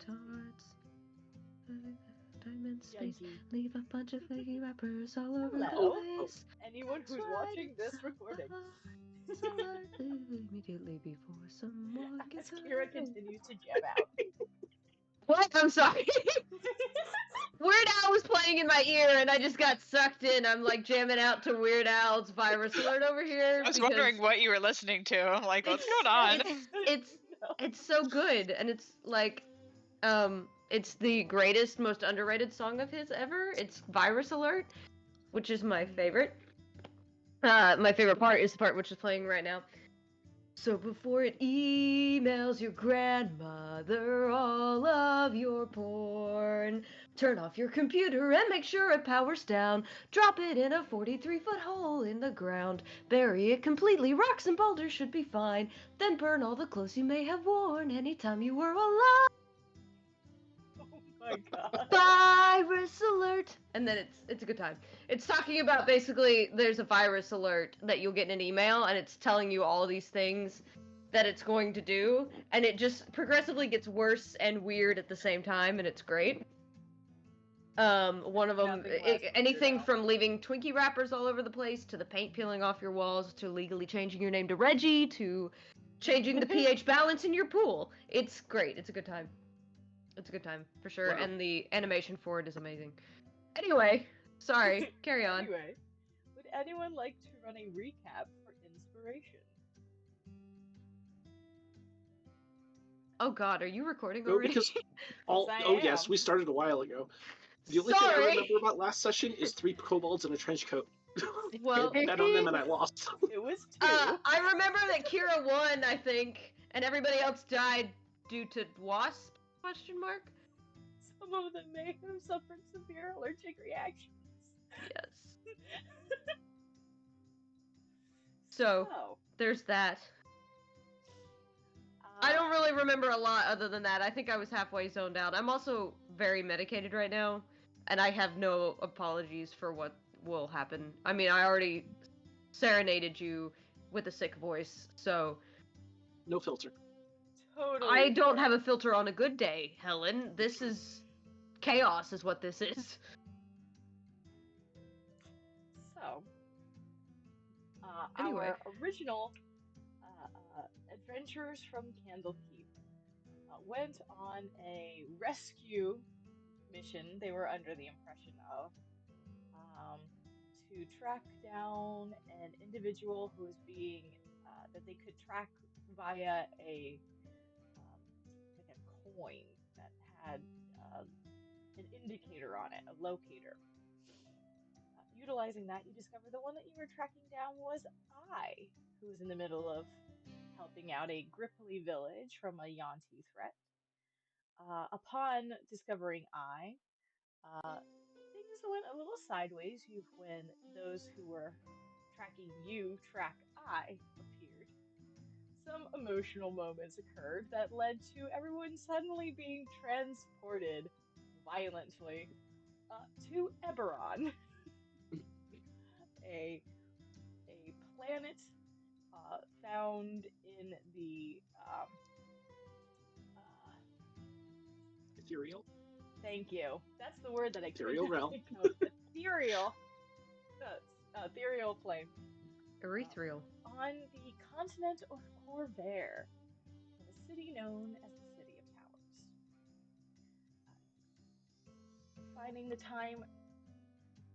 retards. Diamond space. Yankee. Leave a bunch of flaky rappers all over Hello. the place. Anyone That's who's right, watching this recording. it's alert immediately before some more As Kira continues to jam out. What? I'm sorry. Weird Al was playing in my ear, and I just got sucked in. I'm like jamming out to Weird Al's Virus Alert over here. I was wondering what you were listening to. I'm like, what's It's- going on? It's so good, and it's like, it's the greatest, most underrated song of his ever. It's Virus Alert, which is my favorite. My favorite part is the part which is playing right now. So before it emails your grandmother all of your porn, turn off your computer and make sure it powers down. Drop it in a 43-foot hole in the ground. Bury it completely, rocks and boulders should be fine. Then burn all the clothes you may have worn anytime you were alive. Oh my god. Virus alert! And then it's a good time. It's talking about basically there's a virus alert that you'll get in an email, and it's telling you all these things that it's going to do, and it just progressively gets worse and weird at the same time, and it's great. One of them, anything from leaving Twinkie wrappers all over the place, to the paint peeling off your walls, to legally changing your name to Reggie, to changing the pH balance in your pool. It's great. It's a good time. It's a good time, for sure, Wow. and the animation for it is amazing. Anyway, sorry, carry on. Anyway, would anyone like to run a recap for inspiration? Oh god, are you recording No, already? because Yes, I oh yes, am. we started a while ago. The only thing I Sorry! remember about last session is 3 kobolds in a trench coat. Well, I bet on them and I lost. It was 2. I remember that Kira won, I think, and everybody else died due to wasp? Question mark? Some of them may have suffered severe allergic reactions. Yes. So, Oh. there's that. I don't really remember a lot other than that. I think I was halfway zoned out. I'm also very medicated right now, and I have no apologies for what will happen. I mean, I already serenaded you with a sick voice, so No filter. Totally. I don't have a filter on a good day, Helen. This is chaos is what this is. So, Anyway. our original adventurers from Candlekeep went on a rescue mission they were under the impression of to track down an individual who was being that they could track via a like a coin that had an indicator on it, a locator. Utilizing that, you discover the one that you were tracking down was I, who was in the middle of helping out a Gripply village from a Yanti threat. Upon discovering I, things went a little sideways when those who were tracking you track I appeared. Some emotional moments occurred that led to everyone suddenly being transported violently to Eberron, a planet found in the Ethereal. thank you. That's the word that I Ethereal realm. think of. Ethereal. Ethereal plane. Ethereal. On the continent of Corvair, in a city known as the City of Towers. Finding the time.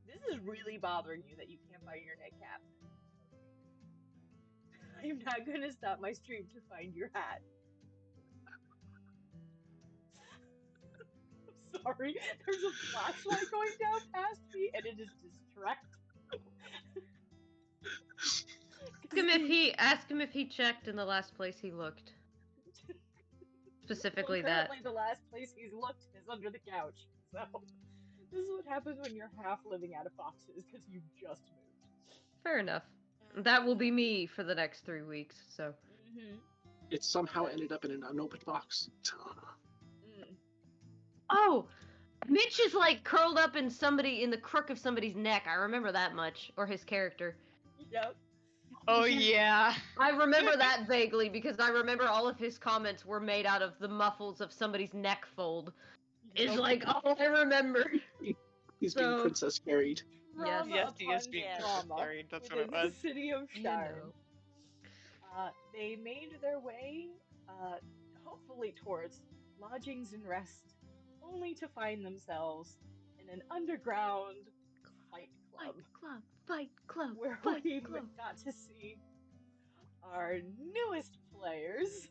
This is really bothering you that you can't find your neck cap. I'm not going to stop my stream to find your hat. I'm sorry. There's a flashlight going down past me, and it is distracting. Ask him if he checked in the last place he looked. Specifically well, that. Apparently the last place he's looked is under the couch. So this is what happens when you're half living out of boxes because you just moved. Fair enough. That will be me for the next 3 weeks, so. Mm-hmm. It somehow ended up in an unopened box. Oh! Mitch is like curled up in the crook of somebody's neck. I remember that much. Or his character. Yep. Oh yeah. I remember that vaguely because I remember all of his comments were made out of the muffles of somebody's neck fold. It's Nope. like all I remember. He's being So- princess carried. Yes. Drama Yes, he is upon being drama carried. That's what it within was. the city of You Shire. know. They made their way, hopefully towards lodgings and rest, only to find themselves in an underground fight club, where we got to see our newest players,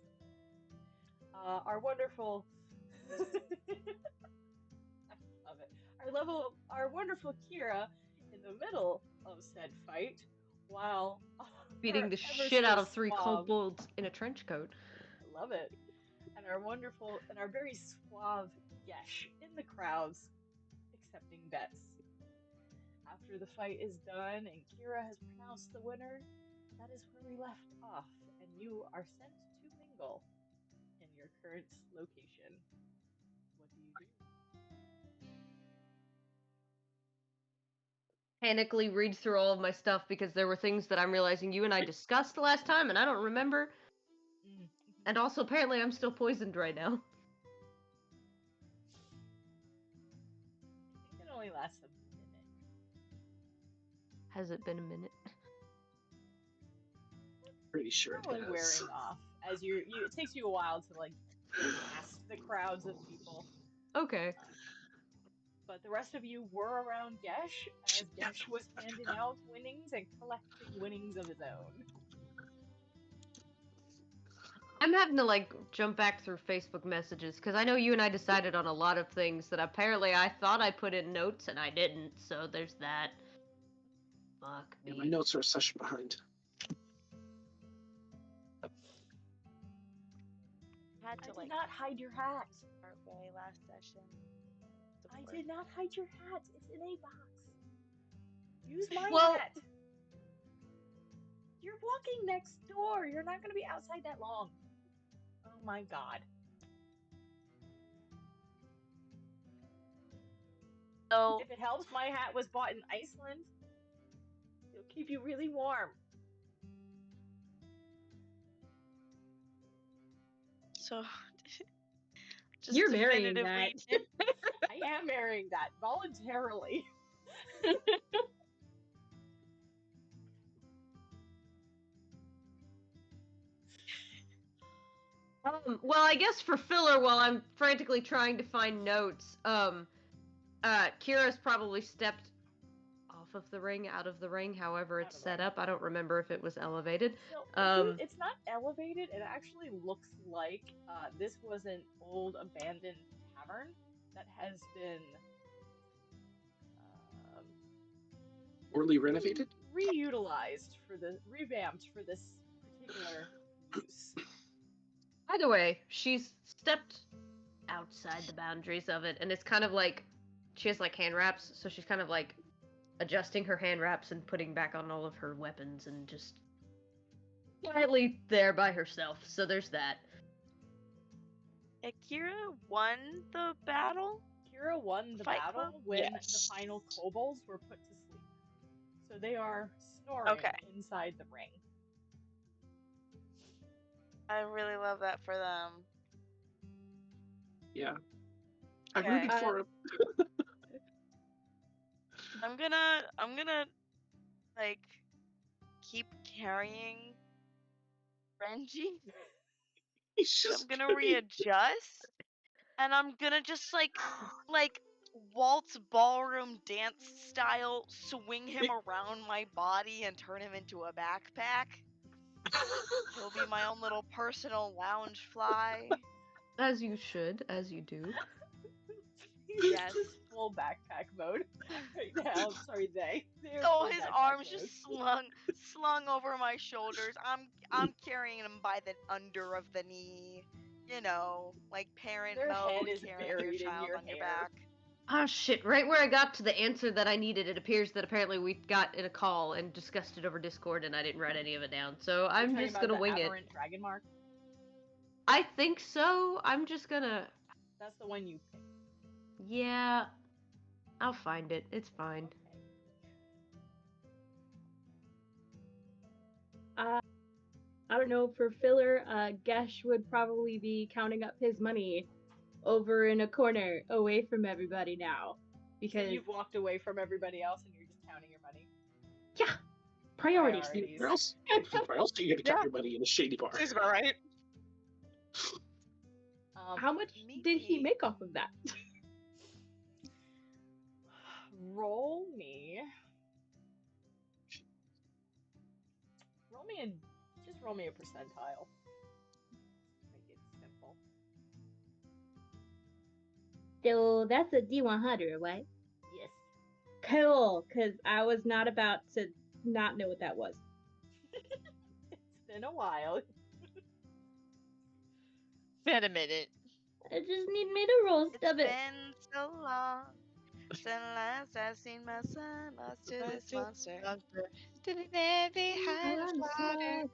our wonderful. I love it. Our wonderful Kira in the middle of said fight, while Beating our the ever shit so out of 3 suave- kobolds in a trench coat. I love it. And our very suave Yesh in the crowds, accepting bets. After the fight is done and Kira has pronounced the winner, that is where we left off, and you are sent to mingle in your current location. What do you do? Panically read through all of my stuff because there were things that I'm realizing you and I discussed last time and I don't remember. And also, apparently, I'm still poisoned right now. I think it only lasts a minute. Has it been a minute? Pretty sure it Probably has. wearing off as it takes you a while to like get past the crowds of people. Okay. But the rest of you were around Gesh, as Gesh was handing out winnings and collecting winnings of his own. I'm having to, like, jump back through Facebook messages, because I know you and I decided on a lot of things that apparently I thought I put in notes and I didn't, so there's that. Fuck Yeah, me. my notes are a session behind. Had to I did not hide your hat. partway last session. I did not hide your hat. It's in a box. Use my Well- hat. You're walking next door. You're not going to be outside that long. Oh my god. So If it helps, my hat was bought in Iceland. It'll keep you really warm. so just You're marrying definitively that. I am marrying that voluntarily. Well, I guess for filler, while I'm frantically trying to find notes, Kira's probably stepped off of the ring, out of the ring, however it's Out of set ring. up. I don't remember if it was elevated. So, it's not elevated. It actually looks like this was an old abandoned tavern that has been Poorly renovated? reutilized revamped for this particular use. Either way, she's stepped outside the boundaries of it, and it's kind of like she has like hand wraps, so she's kind of like adjusting her hand wraps and putting back on all of her weapons and just quietly there by herself. So there's that. Akira won the battle. Kira won the Fight battle Club? when Yes. the final kobolds were put to sleep. So they are snoring Okay. inside the ring. I really love that for them. Yeah. I'm Okay. rooting for him. I'm gonna like keep carrying Renji. He's just I'm gonna readjust, and I'm gonna just like waltz ballroom dance style swing him around my body and turn him into a backpack. He'll be my own little personal lounge fly. As you should, as you do. He's Yes. just full backpack mode right now. Sorry, they're Oh, full his backpack arms mode. just slung over my shoulders. I'm carrying him by the under of the knee. You know, like parent Their mode, head is carrying buried your in child your on your hair. back. Oh shit, right where I got to the answer that I needed, it appears that apparently we got in a call and discussed it over Discord and I didn't write any of it down. So You're I'm talking just about gonna the wing it. aberrant dragon mark. I think so. I'm just gonna... That's the one you picked. Yeah. I'll find it. It's fine. I don't know, for filler, Gesh would probably be counting up his money over in a corner away from everybody now. So Because, you've walked away from everybody else and you're just counting your money. yeah, priorities. Priorities. Where else? Where else are you gonna count your money in a shady bar? Seems about right. How much did he Maybe. make off of that? Roll me roll me a percentile. Make it simple. So that's a D100, right? Yes. Cool, because I was not about to not know what that was. It's been a while. Been a minute. I just need me to roll It's stuff it. been so long since last I've seen my son lost to this monster. Did it never hide a water?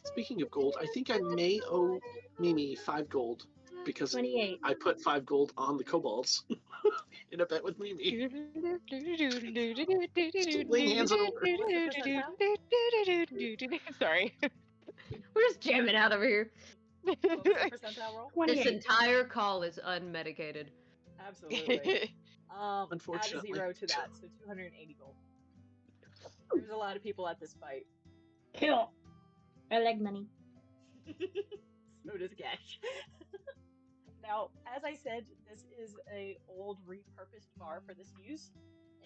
Speaking of gold, I think I may owe Mimi 5 gold because 28. I put 5 gold on the kobolds in a bet with Mimi. Laying hands on over. Sorry. We're just jamming out over here. What was the percentile roll? 28. This entire call is unmedicated. Absolutely. Add a Unfortunately. 0 to that, so 280 gold. There's a lot of people at this fight. Cool. I like money. So does Gesh. Now, as I said, this is a old repurposed bar for this use,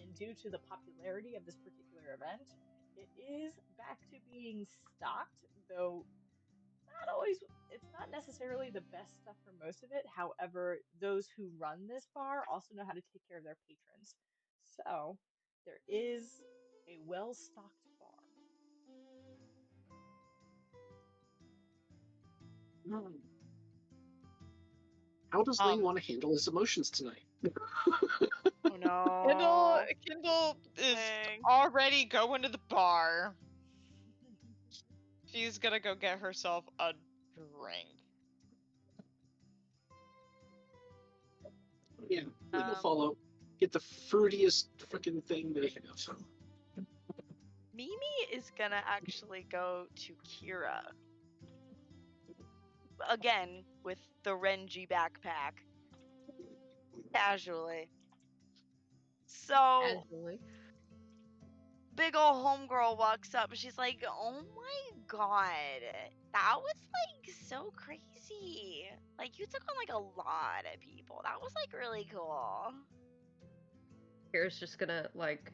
and due to the popularity of this particular event, it is back to being stocked, though it's not necessarily the best stuff for most of it. However, those who run this bar also know how to take care of their patrons. So, there is a well-stocked bar. How does Lane want to handle his emotions tonight? Oh no. Kindle is Dang. already going to the bar. She's gonna go get herself a drink. Yeah, we will Um, follow. Get the fruitiest freaking thing they have. Mimi is gonna actually go to Kira. Again, with the Renji backpack. Casually. So, Casually. big ol' homegirl walks up and she's like, oh my god, that was like so crazy. Like, you took on like a lot of people. That was like really cool. Kira's just gonna like,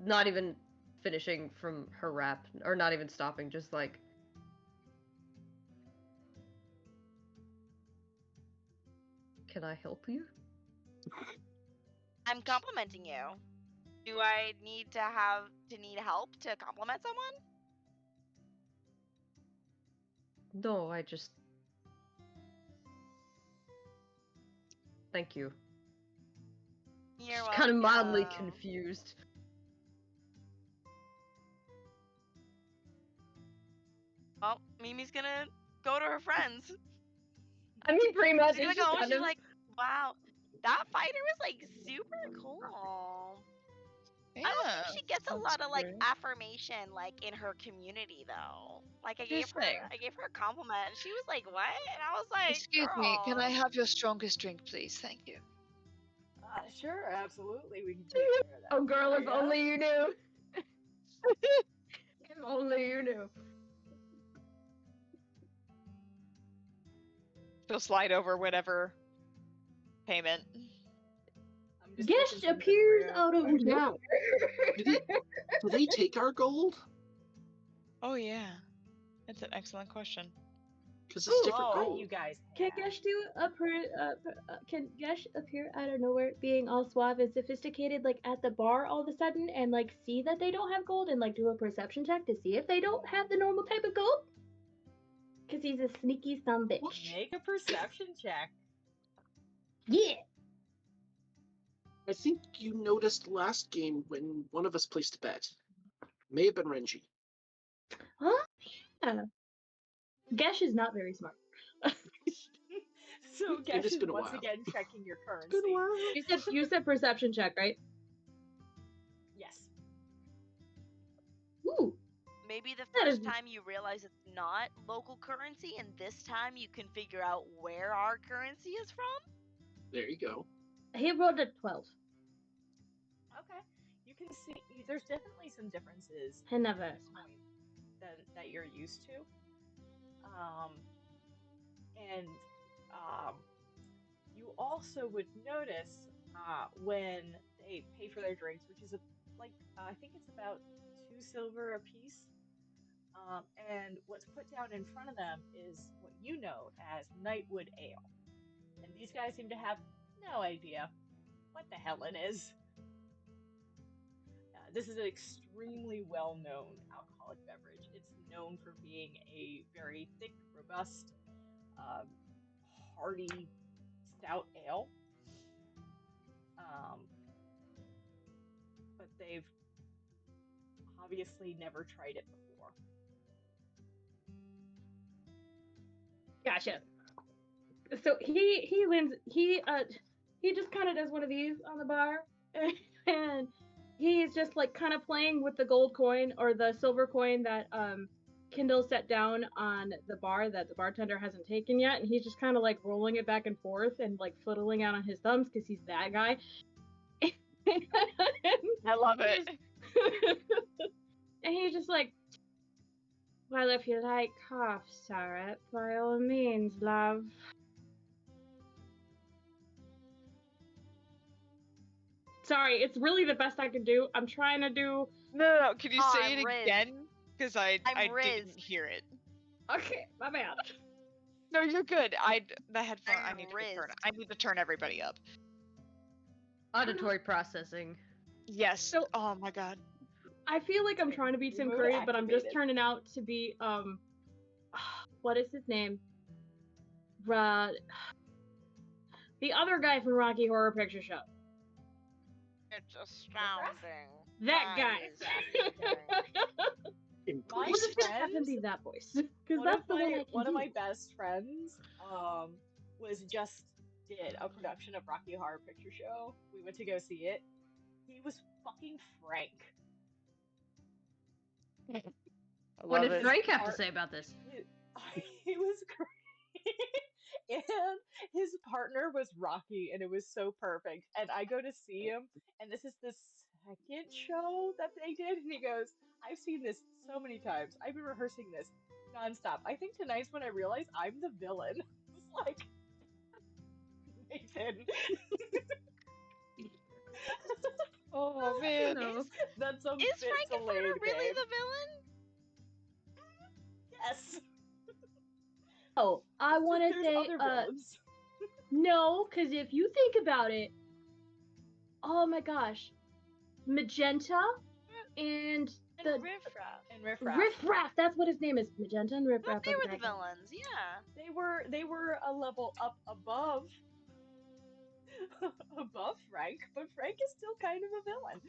not even finishing from her rap, or not even stopping, just like, can I help you? I'm complimenting you. Do I need need help to compliment someone? No, I just. Thank you. You're She's kind of mildly welcome. confused. Well, Mimi's gonna go to her friends. I mean, pretty much. She's gonna it's just go and kind she's of- like, wow, that fighter was like super cool. Yeah, I don't think she gets a sounds lot of like great. affirmation like in her community though. Like I gave her a compliment and she was like, what? And I was like, Excuse me, can I "Girl." have your strongest drink, please? Thank you. Sure, absolutely, we can take care of that. Oh, girl, for if ya. only you knew. If only you knew. She'll slide over whatever payment. I'm just Gesh looking something appears real out of quick. nowhere. Do they take our gold? Oh yeah, that's an excellent question. Because it's different Oh, gold. you guys Can have. Gesh can Gesh appear out of nowhere, being all suave and sophisticated, like at the bar all of a sudden, and like see that they don't have gold, and like do a perception check to see if they don't have the normal type of gold? Cause he's a sneaky son of a bitch. Make a perception check. Yeah. I think you noticed last game when one of us placed a bet. May have been Renji. Huh? Yeah. Gesh is not very smart. So It Gesh has is been a once while. again checking your It's been a currency. while. You said perception check, right? Yes. maybe the That first is- time you realize it's not local currency, and this time you can figure out where our currency is from. There you go. He rolled a 12. Okay. You can see there's definitely some differences He never. at this point that you're used to. And you also would notice when they pay for their drinks, which is I think it's about 2 silver a piece. And what's put down in front of them is what you know as Nightwood Ale. And these guys seem to have no idea what the hell it is. This is an extremely well-known alcoholic beverage. It's known for being a very thick, robust, hearty, stout ale. But they've obviously never tried it before. Gotcha. So he leans he just kind of does one of these on the bar, and he's just like kind of playing with the gold coin or the silver coin that Kindle set down on the bar that the bartender hasn't taken yet, and he's just kind of like rolling it back and forth and like fiddling out on his thumbs because he's that guy. I love it. And he's just like, well, if you like cough syrup, by all means, love. Sorry, it's really the best I can do. I'm trying to do. No. Can you Oh, say I'm it rizzed. again? Because I I'm didn't rizzed. hear it. Okay, my bad. No, you're good. The headphone. I I'm need to rizzed. turn. I need to turn everybody up. Auditory processing. Yes. So- Oh my god. I feel like I'm trying to be Tim Remote Curry, but I'm just activated. turning out to be what is his name? The other guy from Rocky Horror Picture Show. It's astounding. That guy. My We'll just have him friends, be that voice, because that's the one I can one of do. my best friends was just did a production of Rocky Horror Picture Show. We went to go see it. He was fucking Frank. I What love did it. Frank have to Art- say about this? He was great. And his partner was Rocky, and it was so perfect. And I go to see him, and this is the second show that they did, and he goes, I've seen this so many times. I've been rehearsing this nonstop. I think tonight's when I realize I'm the villain. It's like, Nathan. Oh man. No. That's a Is bit Frankenfurter delayed, really babe. the villain? Yes. Oh, I It's just want to there's say, other villains. no, because if you think about it, oh my gosh, Magenta and And the Riffraff. And Riffraff. Riffraff, that's what his name is. Magenta and I Riffraff. thought they are were the bad guys. villains, yeah. They were a level up above above Frank, but Frank is still kind of a villain.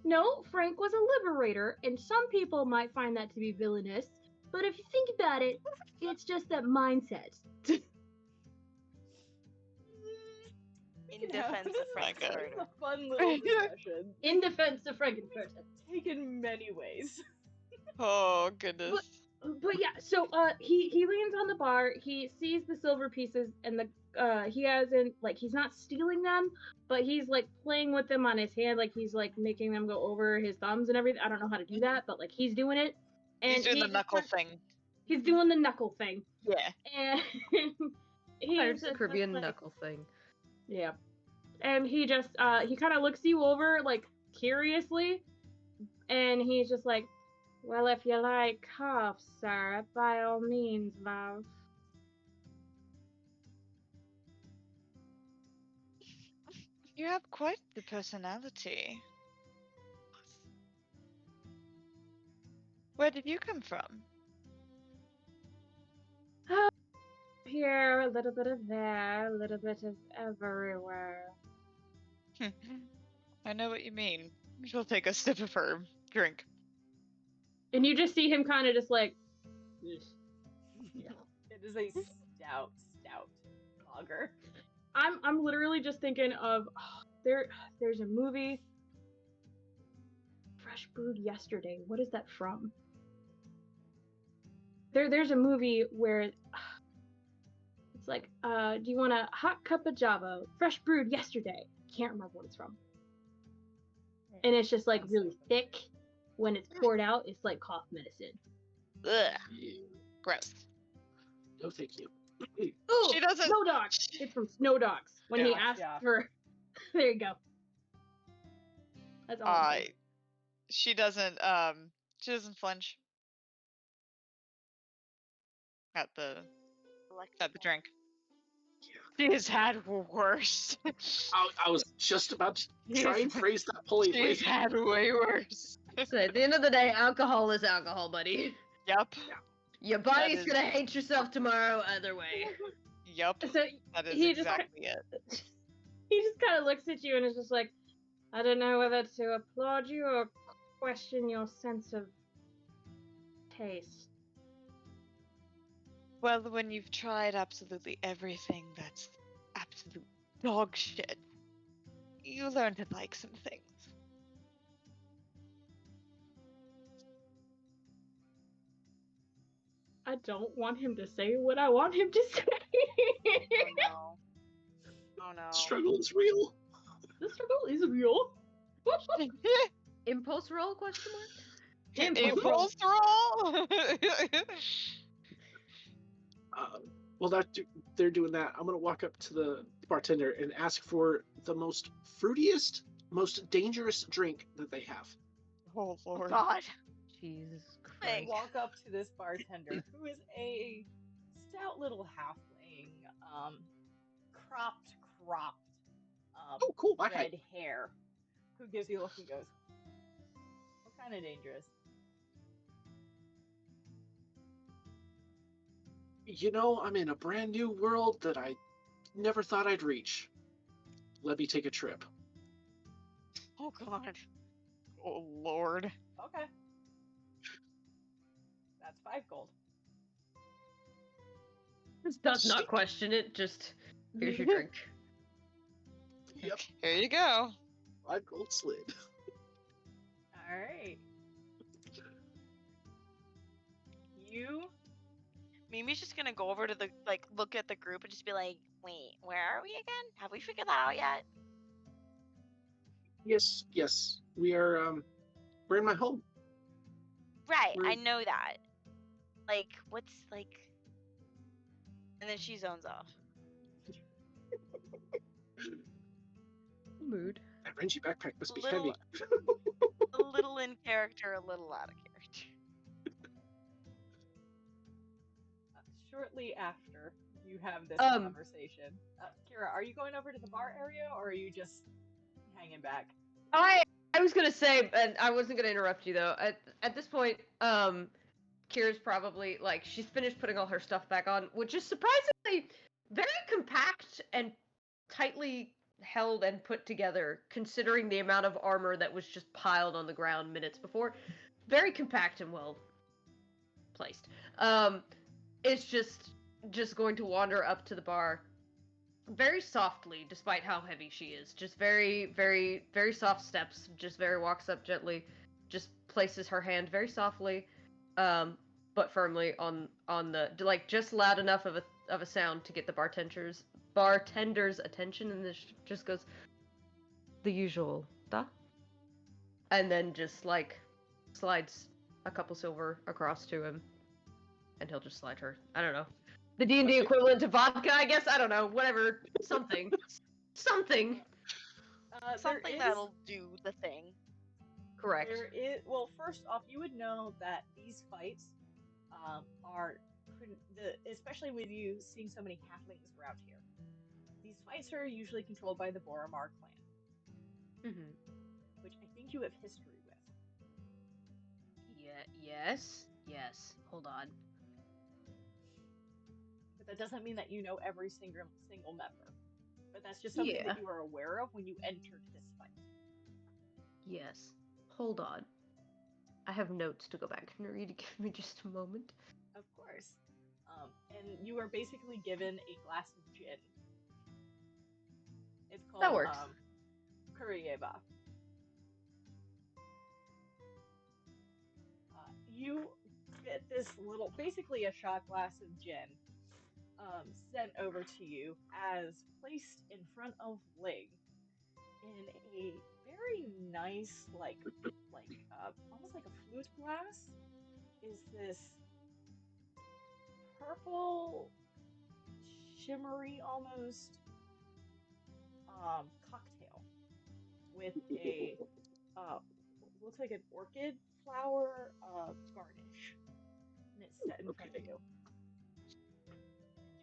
No, Frank was a liberator, and some people might find that to be villainous, but if you think about it, it's just that mindset. In You know, defense this of is- Frankenfurter. This is a fun little discussion. In defense of Frankenfurter. Taken many ways. Oh goodness. But yeah, so he leans on the bar, he sees the silver pieces, and he hasn't, like, he's not stealing them, but he's like playing with them on his hand, like he's like making them go over his thumbs and everything. I don't know how to do that, but like he's doing it. And He's doing the just knuckle thing. He's doing the knuckle thing. Yeah. And Pirates he's of the Caribbean like, knuckle thing. yeah. And he just he kind of looks you over like curiously, and he's just like, well, if you like cough syrup, by all means, love. You have quite the personality. Where did you come from? Here, a little bit of there, a little bit of everywhere. I know what you mean. She'll take a sip of her drink. And you just see him kind of just like, It is a stout lager. I'm literally just thinking of there's a movie, Fresh Brewed Yesterday. What is that from? there's a movie where it's like, do you want a hot cup of Java, fresh brewed yesterday? Can't remember what it's from. And it's just like Sounds really so thick. When it's poured out, it's like cough medicine. Ugh. Yeah. Gross. No, thank you. Ooh, She doesn't. Snow Dogs. It's from Snow Dogs. When he Yeah. asked Yeah. for, there you go. That's all. I'm saying. She doesn't. She doesn't flinch at the drink. She has had worse. I was just about to try and phrase that politely. She's had way worse. So at the end of the day, alcohol is alcohol, buddy. Yep. Your body's is- gonna hate yourself tomorrow either way. Yep. So That is he just exactly it. he just kind of looks at you and is just like, I don't know whether to applaud you or question your sense of taste. Well, when you've tried absolutely everything that's absolute dog shit, you learn to like some things. I don't want him to say what I want him to say. Oh no. Oh no. Struggle is real. The struggle is real. Impulse roll? Question mark. Impulse roll. Well, they're doing that. I'm gonna walk up to the bartender and ask for the most fruitiest, most dangerous drink that they have. Oh lord. God. Jesus Hey. Christ. Walk up to this bartender, who is a stout little halfling, cropped, Oh, cool. My red height. hair, who gives you a look and goes, "What kind of dangerous?" You know, I'm in a brand new world that I never thought I'd reach. Let me take a trip. Oh God. Oh lord. Okay, that's 5 gold. This does not question it, just here's your drink. Yep, Here you go. 5 gold slid. All right, you Mimi's just gonna go over to the look at the group and just be like, wait, where are we again? Have we figured that out yet? Yes. We're in my home. Right, We're- I know that. Like, what's like and then she zones off. Mood. That Renji backpack must be Little- heavy. A little in character, a little out of character. shortly after you have this Um. conversation, Kira, are you going over to the bar area or are you just hanging back? I was gonna say, and I wasn't gonna interrupt you though. At this point, Kira's probably like she's finished putting all her stuff back on, which is surprisingly very compact and tightly held and put together, considering the amount of armor that was just piled on the ground minutes before. Very compact and well placed. It's just going to wander up to the bar very softly, despite how heavy she is. Just very, very, very soft steps. Just very walks up gently. Just places her hand very softly, but firmly on the just loud enough of a sound to get the bartender's attention, and this just goes the usual, da, and then just slides a couple silver across to him, and he'll just slide her. I don't know. The D&D equivalent to vodka, I guess. I don't know. Whatever. Something. Something. Something that'll do the thing. Correct. Well, first off, you would know that these fights are, especially with you seeing so many halflings around here, these fights are usually controlled by the Boromar clan, which I think you have history with. Yes. Hold on. But that doesn't mean that you know every single member. But that's just something Yeah. that you are aware of when you entered this fight. Yes. Hold on. I have notes to go back and read. Give me just a moment. Of course. And you are basically given a glass of gin. It's called That works. Kurieba. You get this little, basically a shot glass of gin, sent over to you as placed in front of Ling in a very nice, almost like a flute glass. Is this purple, shimmery almost cocktail with a looks like an orchid flower garnish, and it's set in front of you.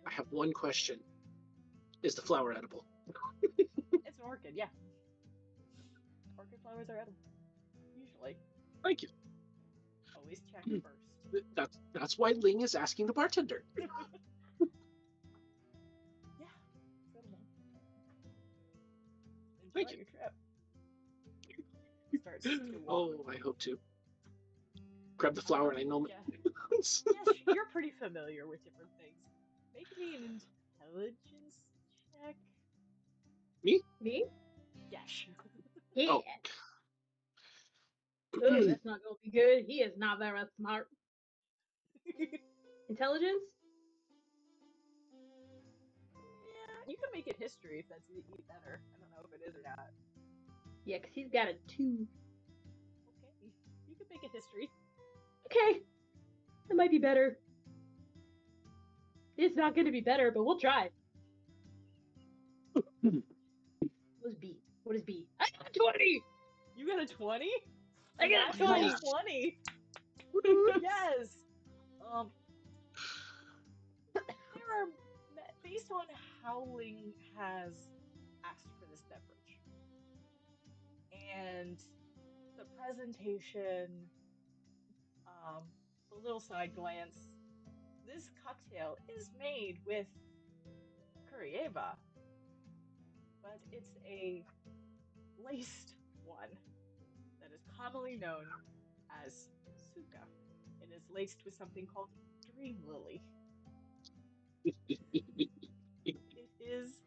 I have one question. Is the flower edible? It's an orchid, yeah. Orchid flowers are edible, usually. Thank you. Always check first. That's why Ling is asking the bartender. Yeah, it's edible. Enjoy Thank you. your trip. Starts to walk. Oh, I hope to. Grab the flower and I know. Yeah. Yes, you're pretty familiar with different things. Make me an intelligence check. Me? Yes. Yeah. Oh. Ooh, that's not gonna be good. He is not very smart. Intelligence? Yeah, you can make it history if that's better. I don't know if it is or not. Yeah, 'cause he's got a 2. Okay, you can make it history. Okay. That might be better. It's not gonna be better, but we'll try. What's B? What is B? I got a 20! You got a 20? I got a Natural 20! 20! Yes! There are, based on how Ling has asked for this beverage, and the presentation, the little side glance, this cocktail is made with Kurieba, but it's a laced one that is commonly known as Suka. It is laced with something called Dream Lily. It is,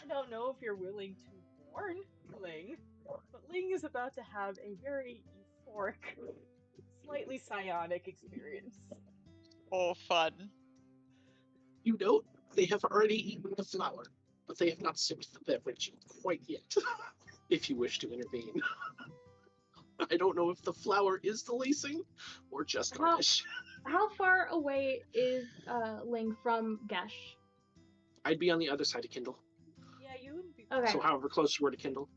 I don't know if you're willing to warn Ling, but Ling is about to have a very euphoric, slightly psionic experience. Oh, fun. You note they have already eaten the flower, but they have not sipped the beverage quite yet. If you wish to intervene. I don't know if the flower is the lacing or just garnish. How far away is Ling from Gesh? I'd be on the other side of Kindle. Yeah, you wouldn't be. Okay. So however close you were to Kindle.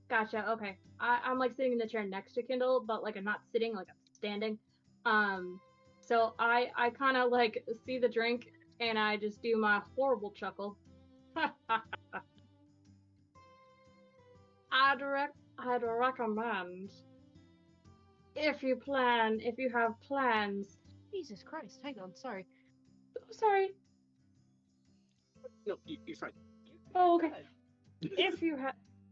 Gotcha, okay. I'm like sitting in the chair next to Kindle, but like I'm not sitting, like I'm standing. So I kind of like see the drink and I just do my horrible chuckle. I'd recommend if you have plans. Jesus Christ, hang on, sorry. Oh, sorry. No, you're fine. Oh, okay.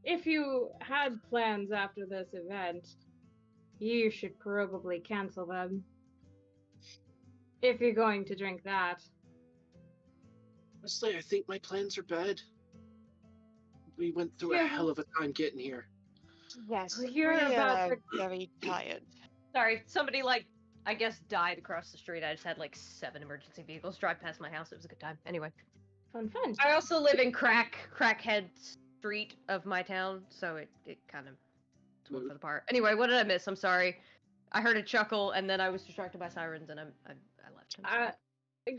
If you had plans after this event, you should probably cancel them. If you're going to drink that. Honestly, I think my plans are bad. We went through a Yeah. hell of a time getting here. Yes, You're about to- very tired. Sorry, somebody I guess died across the street. I just had 7 emergency vehicles drive past my house. It was a good time. Anyway. Fun. I also live in crackhead street of my town, so it kind of one for the part. Anyway, what did I miss? I'm sorry. I heard a chuckle and then I was distracted by sirens and I left. I'm sorry.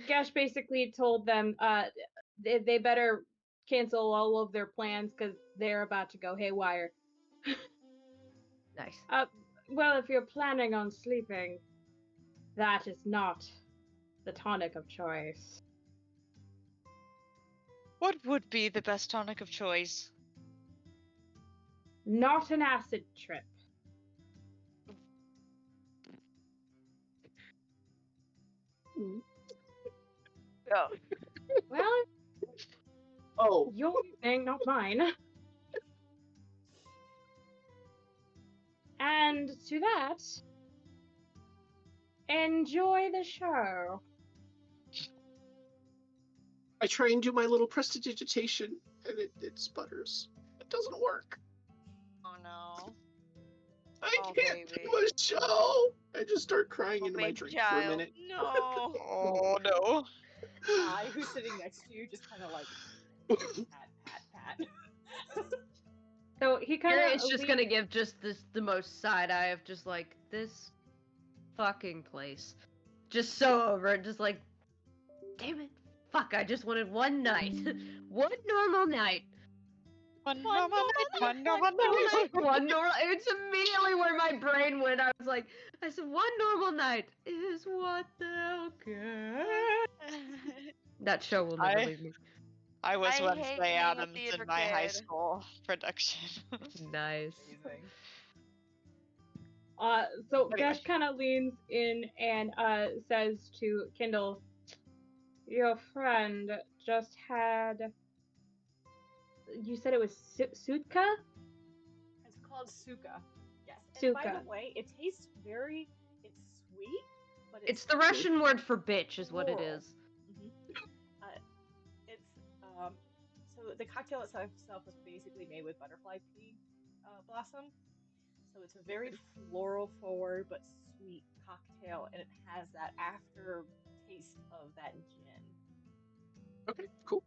Gash basically told them they better cancel all of their plans because they're about to go haywire. Nice. Well, if you're planning on sleeping, that is not the tonic of choice. What would be the best tonic of choice? Not an acid trip. Oh. Well, Oh, your thing, not mine. And to that, enjoy the show. I try and do my little prestidigitation, and it sputters. It doesn't work. Oh no. I Oh, can't baby. do a show. I just start crying Oh, into my baby drink for a child. minute. No. Oh no. I, who's sitting next to you, just kind of like pat, pat, pat. So he kind Harriet's of just gonna give just the most side eye of just like this fucking place. Just so over it, just like, damn it, fuck! I just wanted one night, one normal night. One One normal night. normal One normal night. One normal. It's immediately where my brain went. I was like, I said, one normal night is what they'll get. That show will never leave me. I was I hate Wednesday being a Addams theater in my high kid. school production. Nice. Amazing. So Anyway. Gesh kind of leans in and says to Kindle, "Your friend just had. You said it was Sutka? It's called Suka. Yes. And by Suka. the way, it tastes very. It's sweet, but It's the Russian word for bitch, is what it floral. is. It's so the cocktail itself was basically made with butterfly pea blossom. So it's a very floral forward but sweet cocktail, and it has that after taste of that gin. Okay, cool.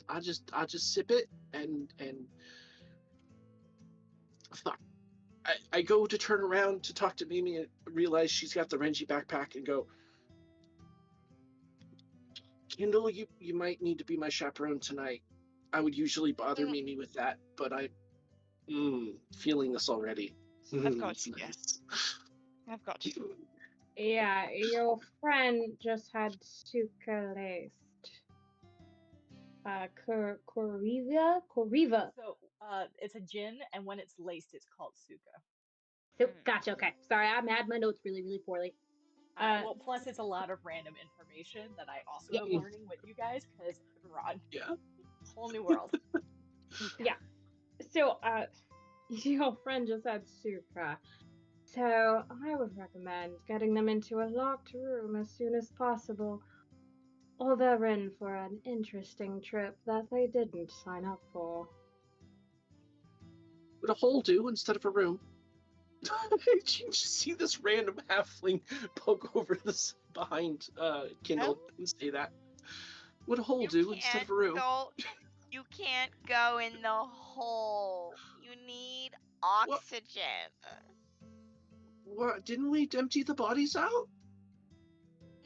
I just sip it and fuck. I go to turn around to talk to Mimi and realize she's got the Renji backpack and go, Kindle, you might need to be my chaperone tonight. I would usually bother Mimi with that, but feeling this already. I've got It's you. nice. I've got you. Yeah, your friend just had Suka laced. Koriva? So it's a gin, and when it's laced, it's called Suka. So, gotcha, okay. Sorry, I had my notes really, really poorly. Well, plus it's a lot of random information that I also am learning with you guys, because Rod. Yeah. Whole new world. Yeah. So, your friend just had Suka. So, I would recommend getting them into a locked room as soon as possible. Or they're in for an interesting trip that they didn't sign up for. Would a hole do instead of a room? You just see this random halfling poke over this behind Kindle and say that. Would a hole do instead of a room? You can't go in the hole. You need oxygen. What? Didn't we empty the bodies out?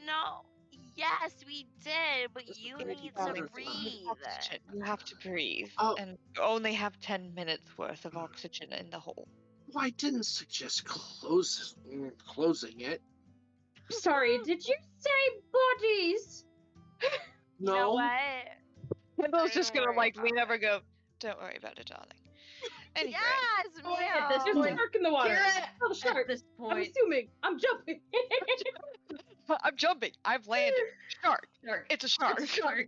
No. Yes, we did, but you Thank you, need to Father. breathe. Oxygen. You have to breathe. Oh. And you only have 10 minutes worth of oxygen in the hole. Well, I didn't suggest closing it. Sorry, did you say bodies? No. You know what? Kendall's just Don't gonna worry lean about over, go, don't worry about it, darling. Anyway. Yes, At this There's point, a shark in the water. Kira, Oh, the shark. at this I'm point, assuming. I'm jumping. I'm jumping. I've landed. Shark. shark. It's a shark. It's a shark.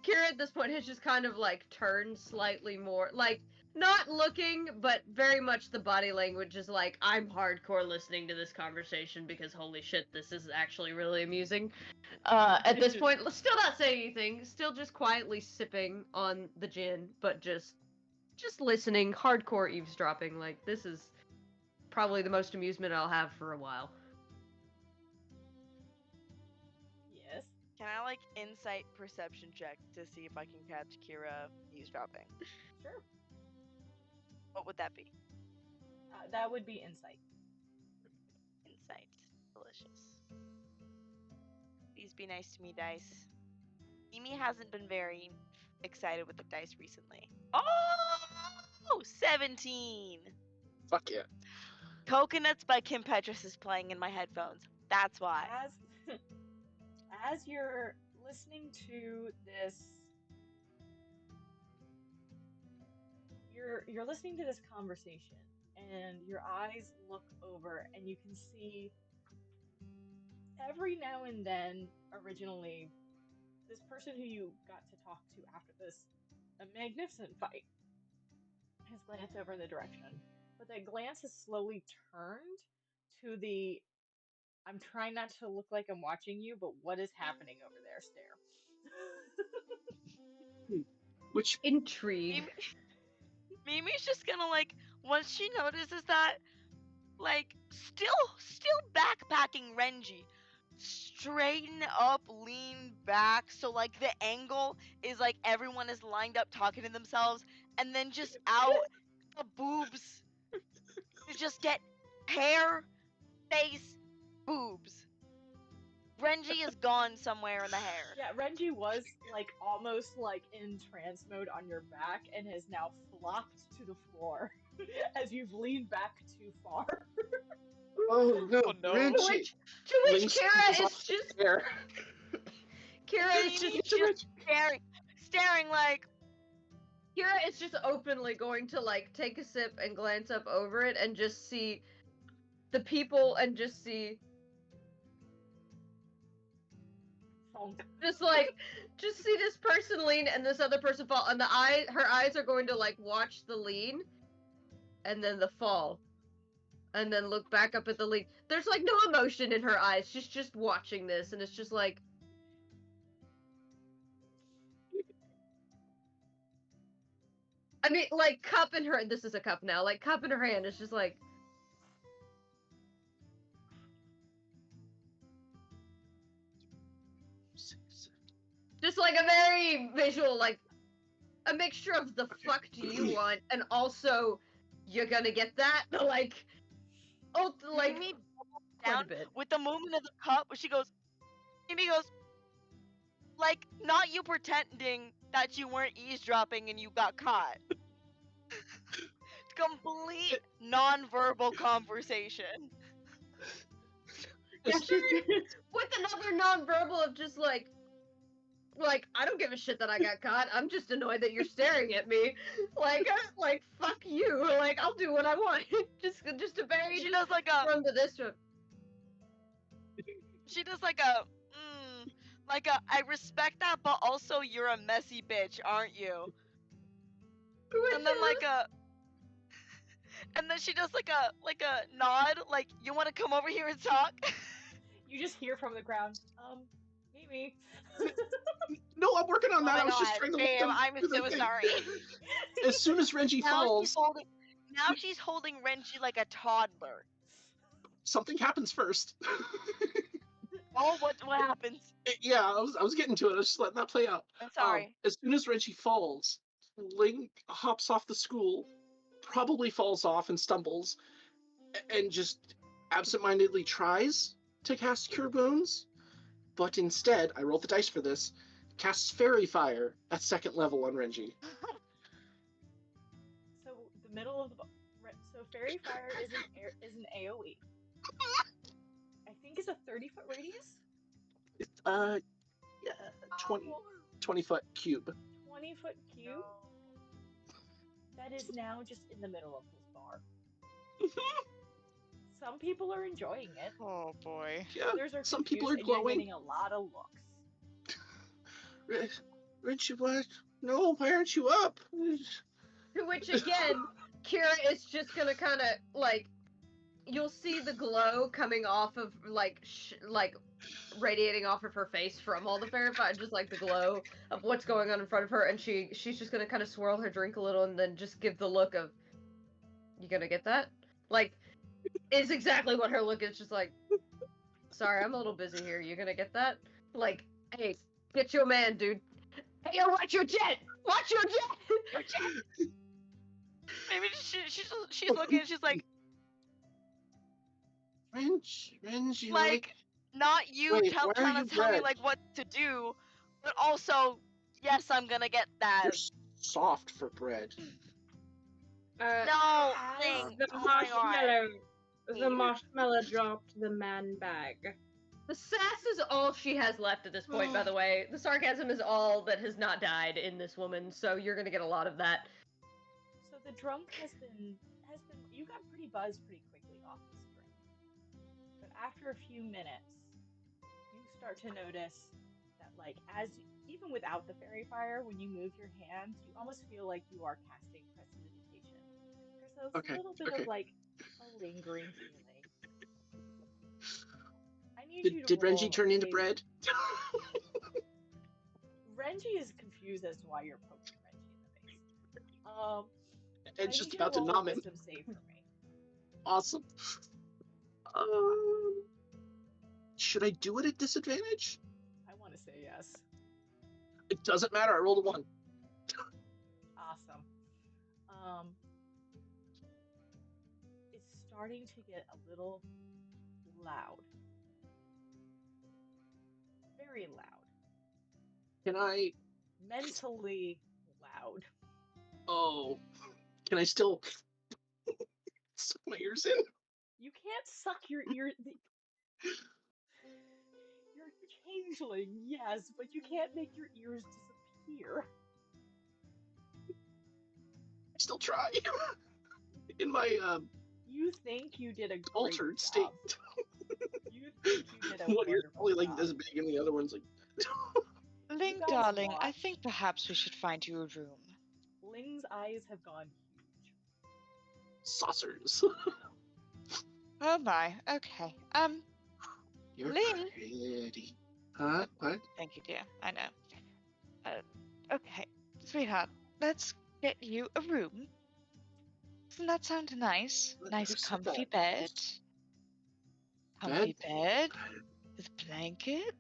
Kira at this point has just kind of like turned slightly more, like not looking, but very much the body language is like, I'm hardcore listening to this conversation because holy shit, this is actually really amusing. At this point, still not saying anything, still just quietly sipping on the gin, but just listening, hardcore eavesdropping. Like, this is probably the most amusement I'll have for a while. Yes. Can I like insight perception check to see if I can catch Kira eavesdropping? Sure. What would that be? That would be insight. Insight. Delicious. Please be nice to me, dice. Mimi hasn't been very excited with the dice recently. Oh! 17! Fuck yeah. Coconuts by Kim Petras is playing in my headphones. That's why. As you're listening to this, you're listening to this conversation, and your eyes look over, and you can see every now and then. Originally, this person who you got to talk to after this a magnificent fight has glanced over in the direction, but that glance has slowly turned to the I'm trying not to look like I'm watching you, but what is happening over there stare. Which Intrigue. Mimi's just gonna like Once she notices that, like, still backpacking Renji, straighten up, lean back, so like the angle is like everyone is lined up talking to themselves, and then just out the boobs to just get hair, face, boobs. Renji is gone somewhere in the hair. Yeah, Renji was like almost like in trance mode on your back and has now flopped to the floor as you've leaned back too far. Oh no, Oh, no. Renji! To which Link Kara screams is off the just air. Kara is She's just just staring like, Kira is just openly going to like take a sip and glance up over it and just see the people and just see just see this person lean and this other person fall, and her eyes are going to like watch the lean and then the fall and then look back up at the lean. There's like no emotion in her eyes. She's just watching this, and it's just like, I mean, like, cup in her, this is a cup now, like, cup in her hand is just like, just like a very visual, like, a mixture of the fuck do you want, and also, you're gonna get that, like, oh, like, Mimi quite a down bit. with the movement of the cup. She goes, Mimi goes, like, not you pretending that you weren't eavesdropping and you got caught. Complete non-verbal conversation. Yeah, she's With another nonverbal of just like, I don't give a shit that I got caught. I'm just annoyed that you're staring at me. Like, fuck you. Like, I'll do what I want. just a very. She does like a. From to this one. She does like a. I respect that, but also you're a messy bitch, aren't you? And then like a. And then she does like a nod, like, you want to come over here and talk? You just hear from the ground, Mimi. No, I'm working on that. Oh I my was just God, trying to babe, look I'm through the so thing. sorry. As soon as Renji falls, Now she's holding Renji like a toddler. something happens first. Oh, what happens? Yeah, I was getting to it. I was just letting that play out. I'm sorry. As soon as Renji falls, Link hops off the school, probably falls off and stumbles, and just absentmindedly tries to cast Cure Wounds, but instead, I rolled the dice for this, casts Fairy Fire at 2nd level on Renji. So the middle of the so Fairy Fire is an AOE. I think it's a 30-foot radius. Yeah, 20-foot cube. 20-foot cube. That is now just in the middle of this bar. Some people are enjoying it. Oh boy. Yeah, Others are some people are confused, and you're glowing. getting a lot of looks. Renji, what? No, why aren't you up? To which again, Kira is just gonna kind of like, you'll see the glow coming off of like radiating off of her face from all the fairy fire, just like the glow of what's going on in front of her, and she's just gonna kind of swirl her drink a little and then just give the look of, you gonna get that? Like, is exactly what her look is, just like, sorry, I'm a little busy here. You gonna get that? Like, hey, get your man, dude. Hey, yo, watch your jet! Watch your jet! Your jet! Maybe she's looking and she's like, Renji, like, not you Wait, why are trying you to tell me red? like what to do, but also, yes, I'm gonna get that. you're soft for bread. No thing. The Oh my God. marshmallow dropped the man bag. The sass is all she has left at this point, by the way. The sarcasm is all that has not died in this woman, so you're gonna get a lot of that. So the drunk has been you got pretty buzzed pretty quickly off this drink. But after a few minutes, you start to notice that like even without the fairy fire, when you move your hands, you almost feel like you are casting prestidigitation. There's a little bit of like a lingering feeling. I need you to Did Renji roll turn into a- bread? Renji is confused as to why you're poking Renji in the face. Ed's I just need you to about to roll a nom him. wisdom save for me. Awesome. Should I do it at disadvantage? I want to say yes. It doesn't matter. I rolled a 1. Awesome. It's starting to get a little loud. Very loud. Can I? Mentally loud. Oh, can I still suck my ears in? You can't suck your ear. You're changeling, yes, but you can't make your ears disappear. I still try. In my You think you did a great altered job. state. You think you did a One ear's wonderful probably like job. this big, and the other one's like. Ling, guys darling, I watch. think perhaps we should find you a room. Ling's eyes have gone huge. Saucers. Oh my, okay. You're Ling? pretty. Huh? What? Thank you, dear. I know. Okay, sweetheart, let's get you a room. Doesn't that sound nice? Nice Who said comfy that? bed. Comfy bed with blanket.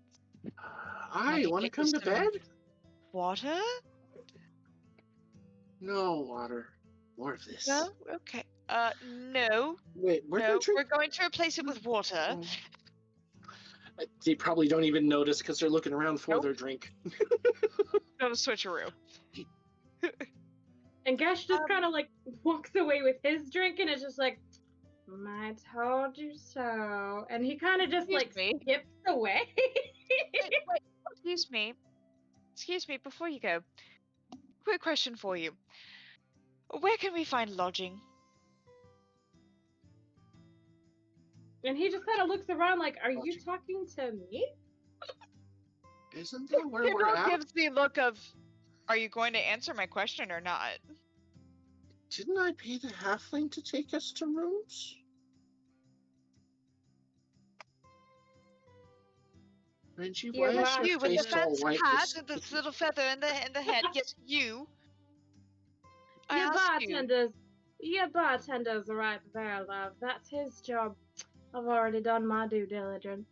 I Maybe want to get you come to some bed? Water? No water. More of this. No? Okay. No. Wait, we're No, gonna drink. we're going to replace it with water. They probably don't even notice because they're looking around for Nope. their drink. Go to switcheroo. And Gash just kind of like walks away with his drink and is just like, I told you so. And he kind of just Excuse like me. skips away. Wait, excuse me. Excuse me, before you go. Quick question for you. Where can we find lodging? And he just kind of looks around like, are you talking to me? Isn't that where we're Kindle at? gives the look of, are you going to answer my question or not? Didn't I pay the halfling to take us to rooms? Reggie, Yeah, why is well, your You with the face all fancy white? hat and this little feather in the head. Yes, you. I Your asked you. bartender's right there, love. That's his job. I've already done my due diligence.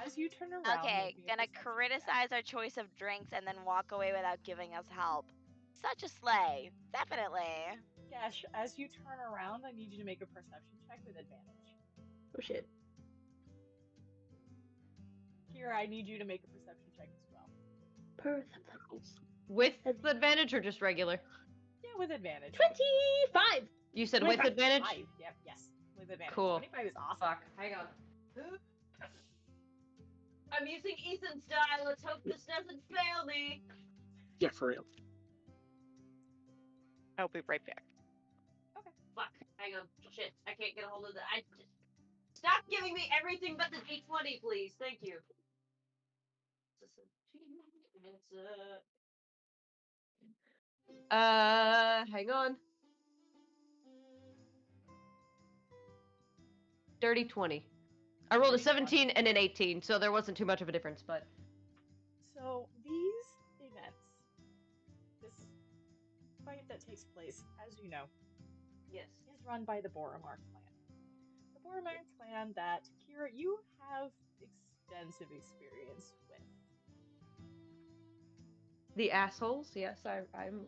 As you turn around, Okay, make me a gonna perception check. criticize our choice of drinks and then walk away without giving us help. Such a sleigh. Definitely. Gash, as you turn around, I need you to make a perception check with advantage. Oh shit. Kira, I need you to make a perception check as well. With advantage or just regular? Yeah, with advantage. 25! You said With with advantage? 5. Yep, yes. With advantage. Cool. 25 is awesome. Fuck, hang on. I'm using Ethan's die. Let's hope this doesn't fail me. Yeah, for real. I'll be right back. Fuck, hang on. Shit, I can't get a hold of the. Stop giving me everything but the D20, please. Thank you. Hang on. Dirty 20. I rolled a 17 and an 18, so there wasn't too much of a difference, but. So, these events, this fight that takes place, as you know, Yes. is run by the Boromar clan. The Boromar clan that, Kira, you have extensive experience with. The assholes, yes, I'm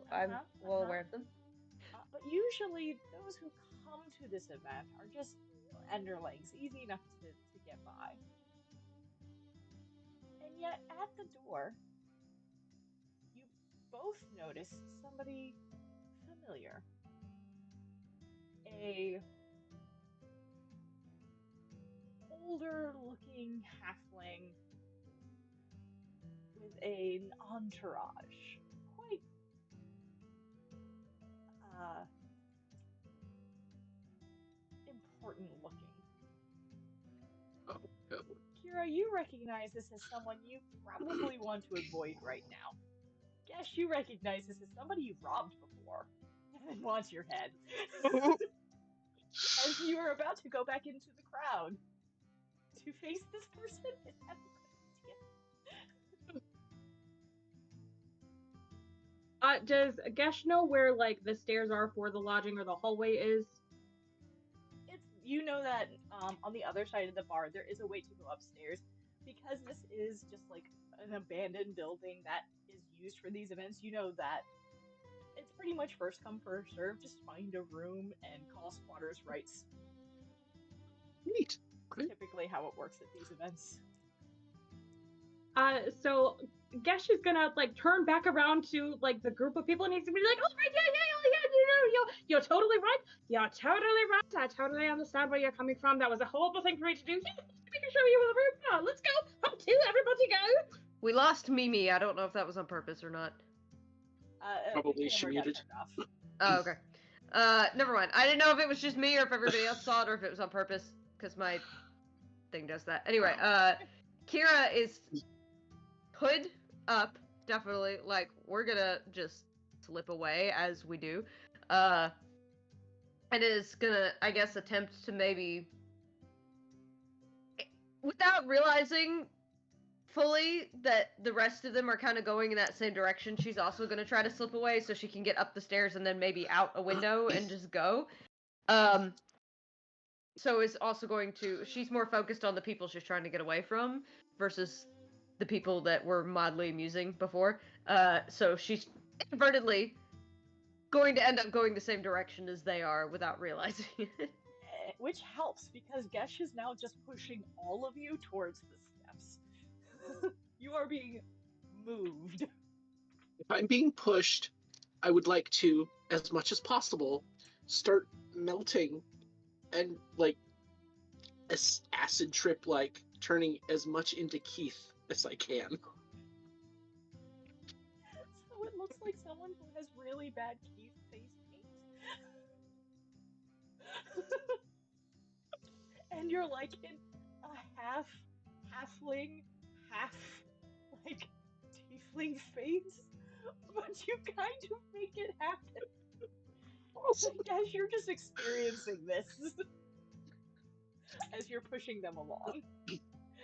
well aware of them. But usually, those who come to this event are just Enderlings, easy enough to get by. And yet, at the door, you both notice somebody familiar. A older-looking halfling with an entourage. Quite important looking. Oh, no. Kira, you recognize this as someone you probably want to avoid right now. Guess you recognize this as somebody you've robbed before and wants your head. As you are about to go back into the crowd to face this person, is that a good idea? Does Gesh know where like the stairs are for the lodging or the hallway is? You know that on the other side of the bar there is a way to go upstairs because this is just like an abandoned building that is used for these events. You know that it's pretty much first come first serve. Just find a room and call squatters' rights. Neat. Okay. Typically how it works at these events. So Gesh is gonna like turn back around to like the group of people and he's gonna be like, oh yeah, you're totally right. You're totally right. I totally understand where you're coming from. That was a horrible thing for me to do. Yeah, we can show you the room now. Let's go. Hop to, everybody go. We lost Mimi. I don't know if that was on purpose or not. Probably she muted. Oh, okay. Never mind. I didn't know if it was just me or if everybody else saw it or if it was on purpose, because my thing does that. Anyway, Kira is hood up, definitely. Like, we're gonna just slip away as we do. And is gonna, I guess, attempt to maybe, without realizing fully that the rest of them are kind of going in that same direction, she's also going to try to slip away so she can get up the stairs and then maybe out a window and just go. So is also going to, she's more focused on the people she's trying to get away from versus the people that were mildly amusing before. So she's inadvertently going to end up going the same direction as they are without realizing it. Which helps because Gesh is now just pushing all of you towards the steps. You are being moved. If I'm being pushed, I would like to, as much as possible, start melting and like acid trip, like turning as much into Keith as I can. So it looks like someone who has really bad Keith face paint. And you're like in a half halfling, half like tiefling face, but you kind of make it happen. Awesome. As you're just experiencing this as you're pushing them along.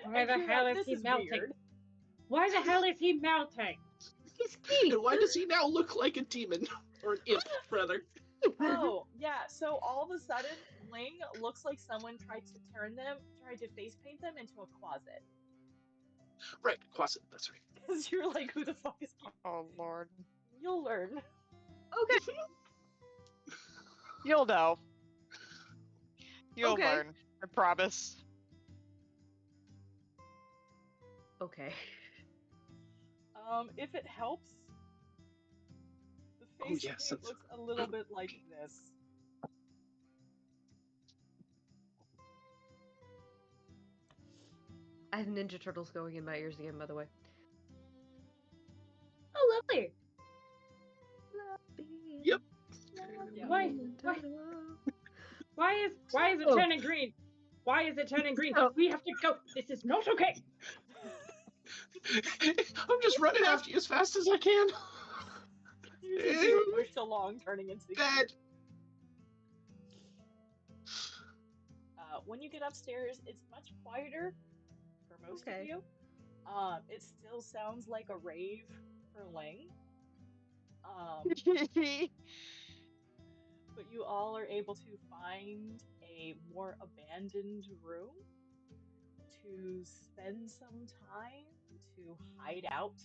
Why the hell is he melting? Weird. Why the hell is he melting? He's Keith! And why does he now look like a demon? Or an imp, rather. Oh, yeah, so all of a sudden, Ling looks like someone tried to face paint them into a closet. Right, closet, that's right. Because you're like, who the fuck is Keith? Oh, Lord. You'll learn. Okay. You'll know. You'll Okay. learn. I promise. Okay. If it helps, the Oh, face yes, paint that's- looks a little bit like this. I have Ninja Turtles going in my ears again, by the way. Oh, lovely. Yep. Why is it turning green? Why is it turning green? We have to go. This is not okay. I'm just running after you as fast as I can. You're just being pushed along, turning into the Bad. When you get upstairs, it's much quieter for most of you. It still sounds like a rave for Ling. But you all are able to find a more abandoned room to spend some time to hide out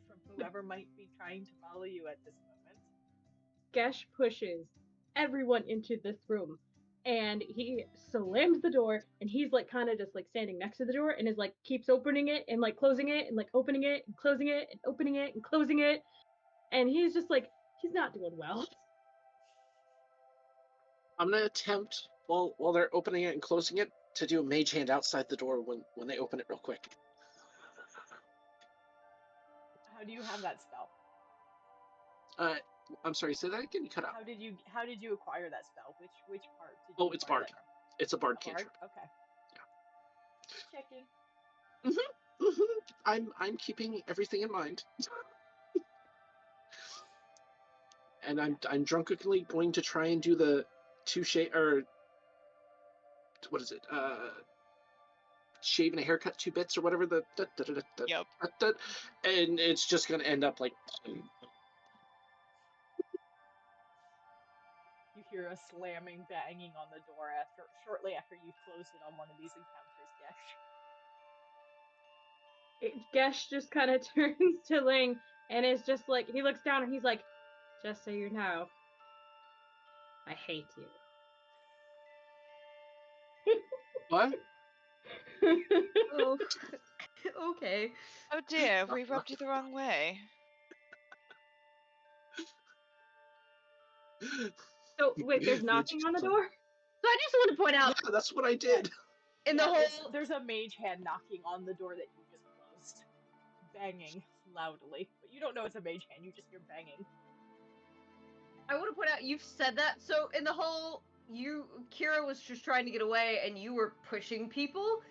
from whoever might be trying to follow you at this moment. Gesh pushes everyone into this room and he slams the door and he's like kind of just like standing next to the door and is like keeps opening it and like closing it and like opening it and closing it and opening it and closing it, and he's just like, he's not doing well. I'm gonna attempt while they're opening it and closing it to do a mage hand outside the door when they open it real quick. How do you have that spell? I'm sorry, say that again. You cut out. How did you acquire that spell? Which part did you Oh, it's acquire bard. that from? It's a bard A bard? cantrip. Okay. Just checking. I'm keeping everything in mind. And I'm drunkenly going to try and do the shave and a haircut 2 bits or whatever Yep. and it's just gonna end up like Kira slamming, banging on the door shortly after you've closed it on one of these encounters, Gesh. Gesh just kind of turns to Ling and is just like, he looks down and he's like, just so you know, I hate you. What? Oh, okay. Oh dear, we rubbed you the wrong way. So, wait, there's knocking on the door? So I just want to point out Yeah, that's what I did. in the Yeah, whole there's a mage hand knocking on the door that you just closed, banging loudly. But you don't know it's a mage hand. You just hear banging. I want to point out you've said that. So in the whole Kira was just trying to get away and you were pushing people.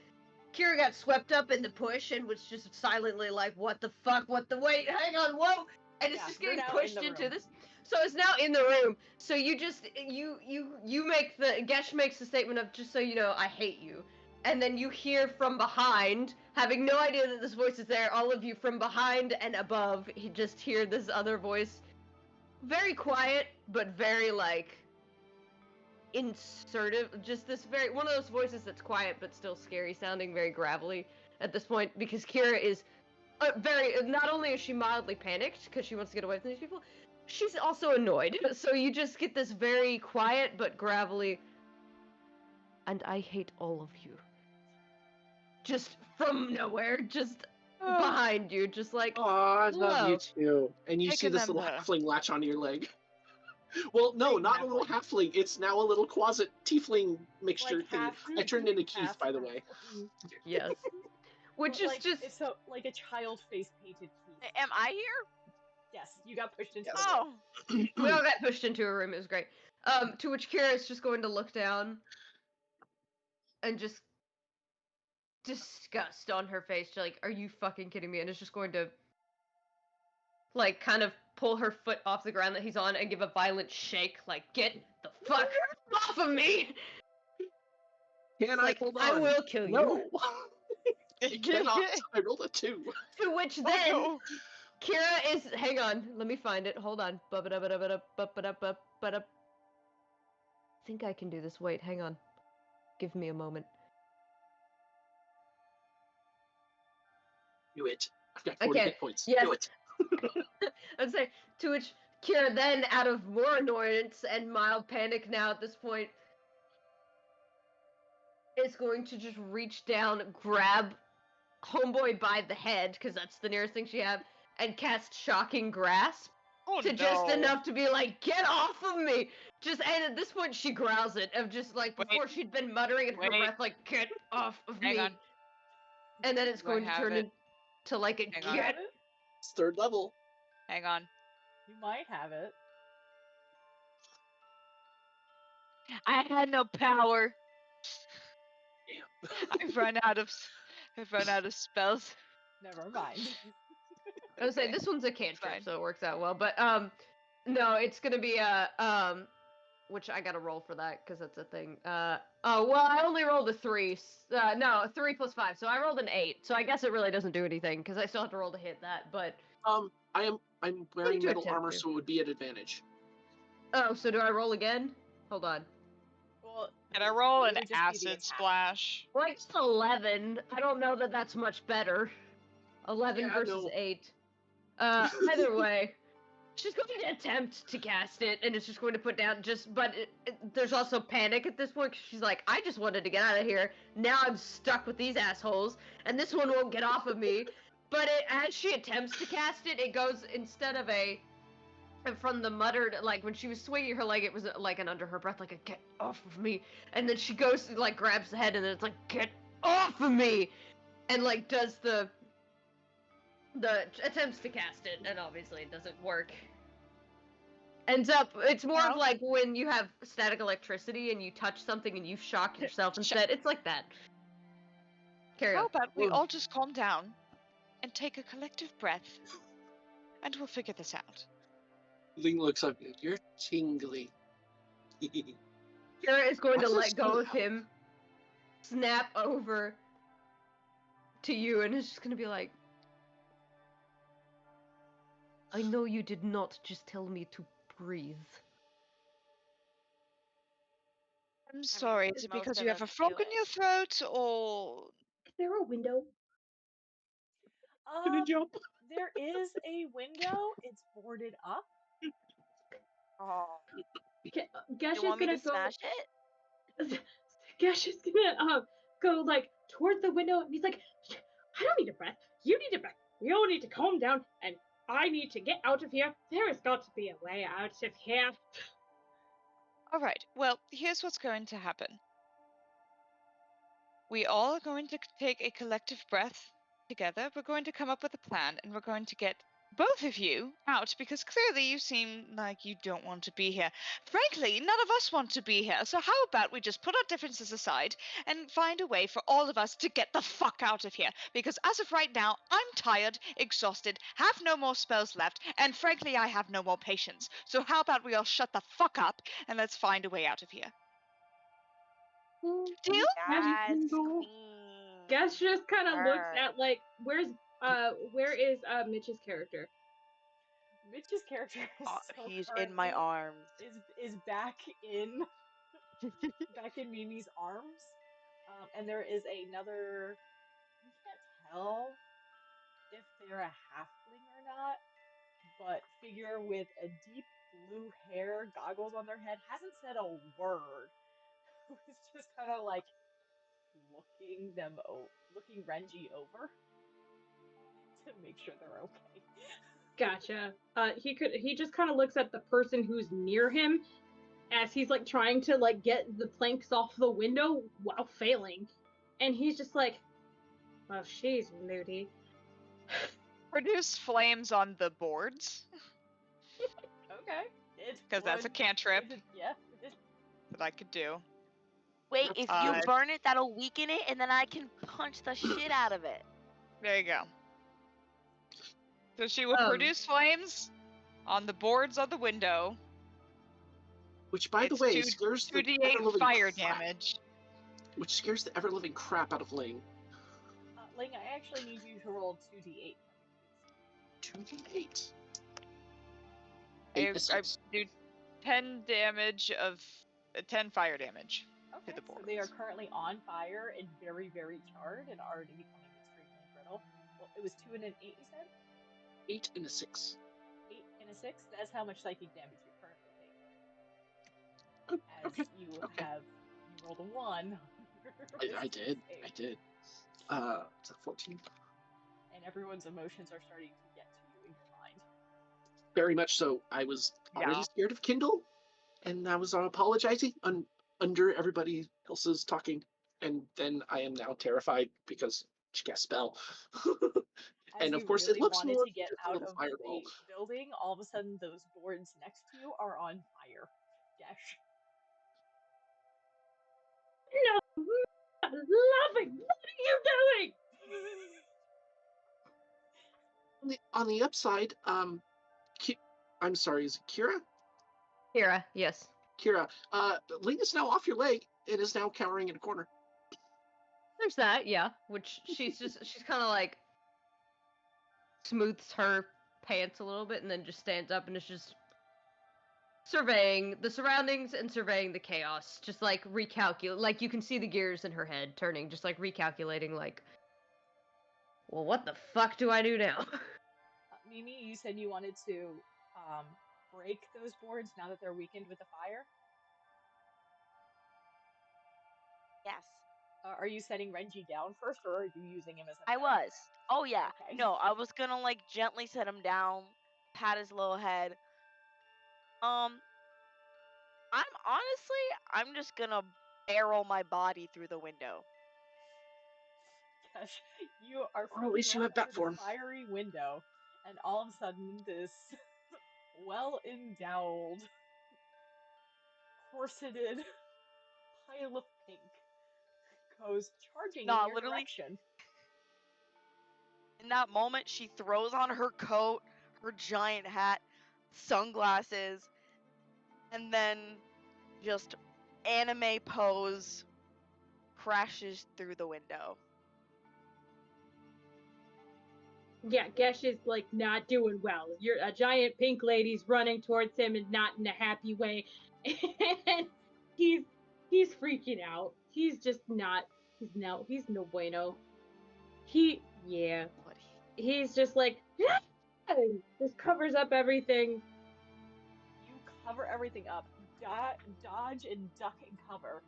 Kira got swept up in the push and was just silently like, what the fuck, wait, hang on, whoa! And it's Yeah, just you're getting now in pushed the into room. this. So it's now in the room. So you just, you make Gesh makes the statement of, just so you know, I hate you. And then you hear from behind, having no idea that this voice is there, all of you from behind and above, you just hear this other voice. Very quiet, but very, like, insertive, just this one of those voices that's quiet but still scary sounding, very gravelly at this point, because Kira is not only is she mildly panicked because she wants to get away from these people, she's also annoyed. So you just get this very quiet but gravelly, and I hate all of you. Just from nowhere, just behind you, just like, Oh, I love hello. you too. And you Take see a this little number. halfling latch onto your leg. Well, no, Big not a little halfling. It's now a little closet tiefling mixture Like thing. half I turned into half Keith, by the way. Yes. Which is like, just it's so like a child face painted Keith. Am I here? Yes, you got pushed into Yes. the room. Oh, we all got pushed into a room. It was great. To which Kira is just going to look down and just disgust on her face. She's like, are you fucking kidding me? And is just going to, like, kind of pull her foot off the ground that he's on and give a violent shake, like, get the fuck off of me! Can Like, hold on? I will kill you. No. I cannot. I rolled a 2. To which Oh, then, no. Kira is, hang on, let me find it, hold on. I think I can do this, wait, hang on. Give me a moment. Do it. I've got I 40 can. hit points. Yes. Do it. I'd say, to which Kira then, out of more annoyance and mild panic now at this point, is going to just reach down, grab Homeboy by the head, because that's the nearest thing she have, and cast Shocking Grasp. Oh, To no. just enough to be like, get off of me! And at this point she growls it, of just like, before she'd been muttering in her Wait. breath, like, get off of Hang me! on. And then it's Do I going to have turn it? into like a Hang on. get. It's 3rd level. Hang on. You might have it. I had no power. Damn. I've run out of spells. Never mind. I would say Okay. this one's a cantrip, Fine. so it works out well. But no, it's gonna be a which I gotta roll for that because that's a thing. Oh well, I only rolled a 3. No, 3 plus 5, so I rolled an 8. So I guess it really doesn't do anything because I still have to roll to hit that. But I'm wearing to metal attempt armor, to. so it would be at advantage. oh, so do I roll again? Hold on. Well, Can I roll it an would just be the acid attack. splash? Like 11. I don't know that that's much better. 11 Yeah, versus no. 8. Either way, she's going to attempt to cast it, and it's just going to put down but there's also panic at this point, 'cause she's like, I just wanted to get out of here. Now I'm stuck with these assholes, and this one won't get off of me. But as she attempts to cast it, it goes, instead of from the muttered, like, when she was swinging her leg, it was like an under her breath, like a get off of me. And then she goes, like, grabs the head, and then it's like, get off of me! And, like, does the attempts to cast it, and obviously it doesn't work. Ends up, it's more of No. like when you have static electricity and you touch something and you shock yourself instead. It's like that. Carry How on. about we Well- all just calm down and take a collective breath, and we'll figure this out. Ling looks up. You're tingly. Kira is going Why to is there let go so of him, snap over to you, and is just gonna be like, I know you did not just tell me to breathe. I'm sorry. mean, Is it most because of you have them a frog do in it. your throat, or Is there a window? Gonna Um, jump. there is a window. It's boarded up. Oh, Gesh you is want me gonna to go. smash it? Gesh is gonna go like towards the window, and he's like, "I don't need a breath. You need a breath. We all need to calm down, and I need to get out of here. There has got to be a way out of here." all right? Well, here's what's going to happen. We all are going to take a collective breath together. We're going to come up with a plan, and we're going to get both of you out because clearly you seem like you don't want to be here. Frankly, none of us want to be here. So how about we just put our differences aside and find a way for all of us to get the fuck out of here? Because as of right now, I'm tired, exhausted, have no more spells left, and frankly, I have no more patience. So how about we all shut the fuck up and let's find a way out of here? Deal? Yes, Kindle. queen. Gesh just kind of looks Sure. at like, where is Mitch's character? Mitch's character is so He's in my currently arms. is back in Mimi's arms. And there is another. You can't tell if they're a halfling or not, but figure with a deep blue hair, goggles on their head, hasn't said a word. Who's just kind of like looking Renji over to make sure they're okay. Gotcha. He just kind of looks at the person who's near him as he's like trying to like get the planks off the window while failing, and he's just like, "Well, she's moody." Produce flames on the boards, Okay. because that's a cantrip Yeah. that I could do. Wait, if you Uh, burn it, that'll weaken it, and then I can punch the shit out of it. There you go. So she will Um, produce flames on the boards of the window. Which, by the It's way, scares the 2d8 ever-living fire crap. damage. Which scares the ever-living crap out of Ling. Ling, I actually need you to roll 2d8 for me, please. 2d8. 8 I to 6. do 10 damage of 10 fire damage. Okay, the so they are boards. currently on fire and very, very charred and already becoming extremely brittle. Well, it was 2 and an 8, you said? 8 and a 6. 8 and a 6? That's how much psychic damage you're currently Oh, taking. As okay. you Okay. you rolled a 1. I did. I did. Is that 14? And everyone's emotions are starting to get to you in your mind. Very much so. I was already Yeah. scared of Kindle, and I was apologizing under everybody else's talking, and then I am now terrified because she cast spell. As And of you course, really it looks wanted more to get like a out little of fireball. the building, all of a sudden those boards next to you are on fire. Dash. No, I'm not laughing. What are you doing? On the upside, I'm sorry, is it Kira? Kira, yes. Kira, Ling is now off your leg. It is now cowering in a corner. There's that, yeah. Which she's kind of like smooths her pants a little bit and then just stands up and is just surveying the surroundings and surveying the chaos. Just like recalculate, like you can see the gears in her head turning, just like recalculating, like, well, what the fuck do I do now? Mimi, you said you wanted to break those boards now that they're weakened with the fire. Yes, Are you setting Renji down first, or are you using him as a I mount? was. Oh yeah. Okay. No, I was gonna like gently set him down, pat his little head. I'm just gonna barrel my body through the window. Gosh, you are Or at least you have that through form. the fiery window, and all of a sudden this well-endowed, corseted pile of pink goes charging in your Literally, direction. in that moment, she throws on her coat, her giant hat, sunglasses, and then just anime pose crashes through the window. Yeah, Gesh is like not doing well. You're a giant pink lady's running towards him and not in a happy way. And he's he's freaking out. He's just not. He's no bueno. Yeah. He's just like, just covers up everything. You cover everything up, dodge and duck and cover,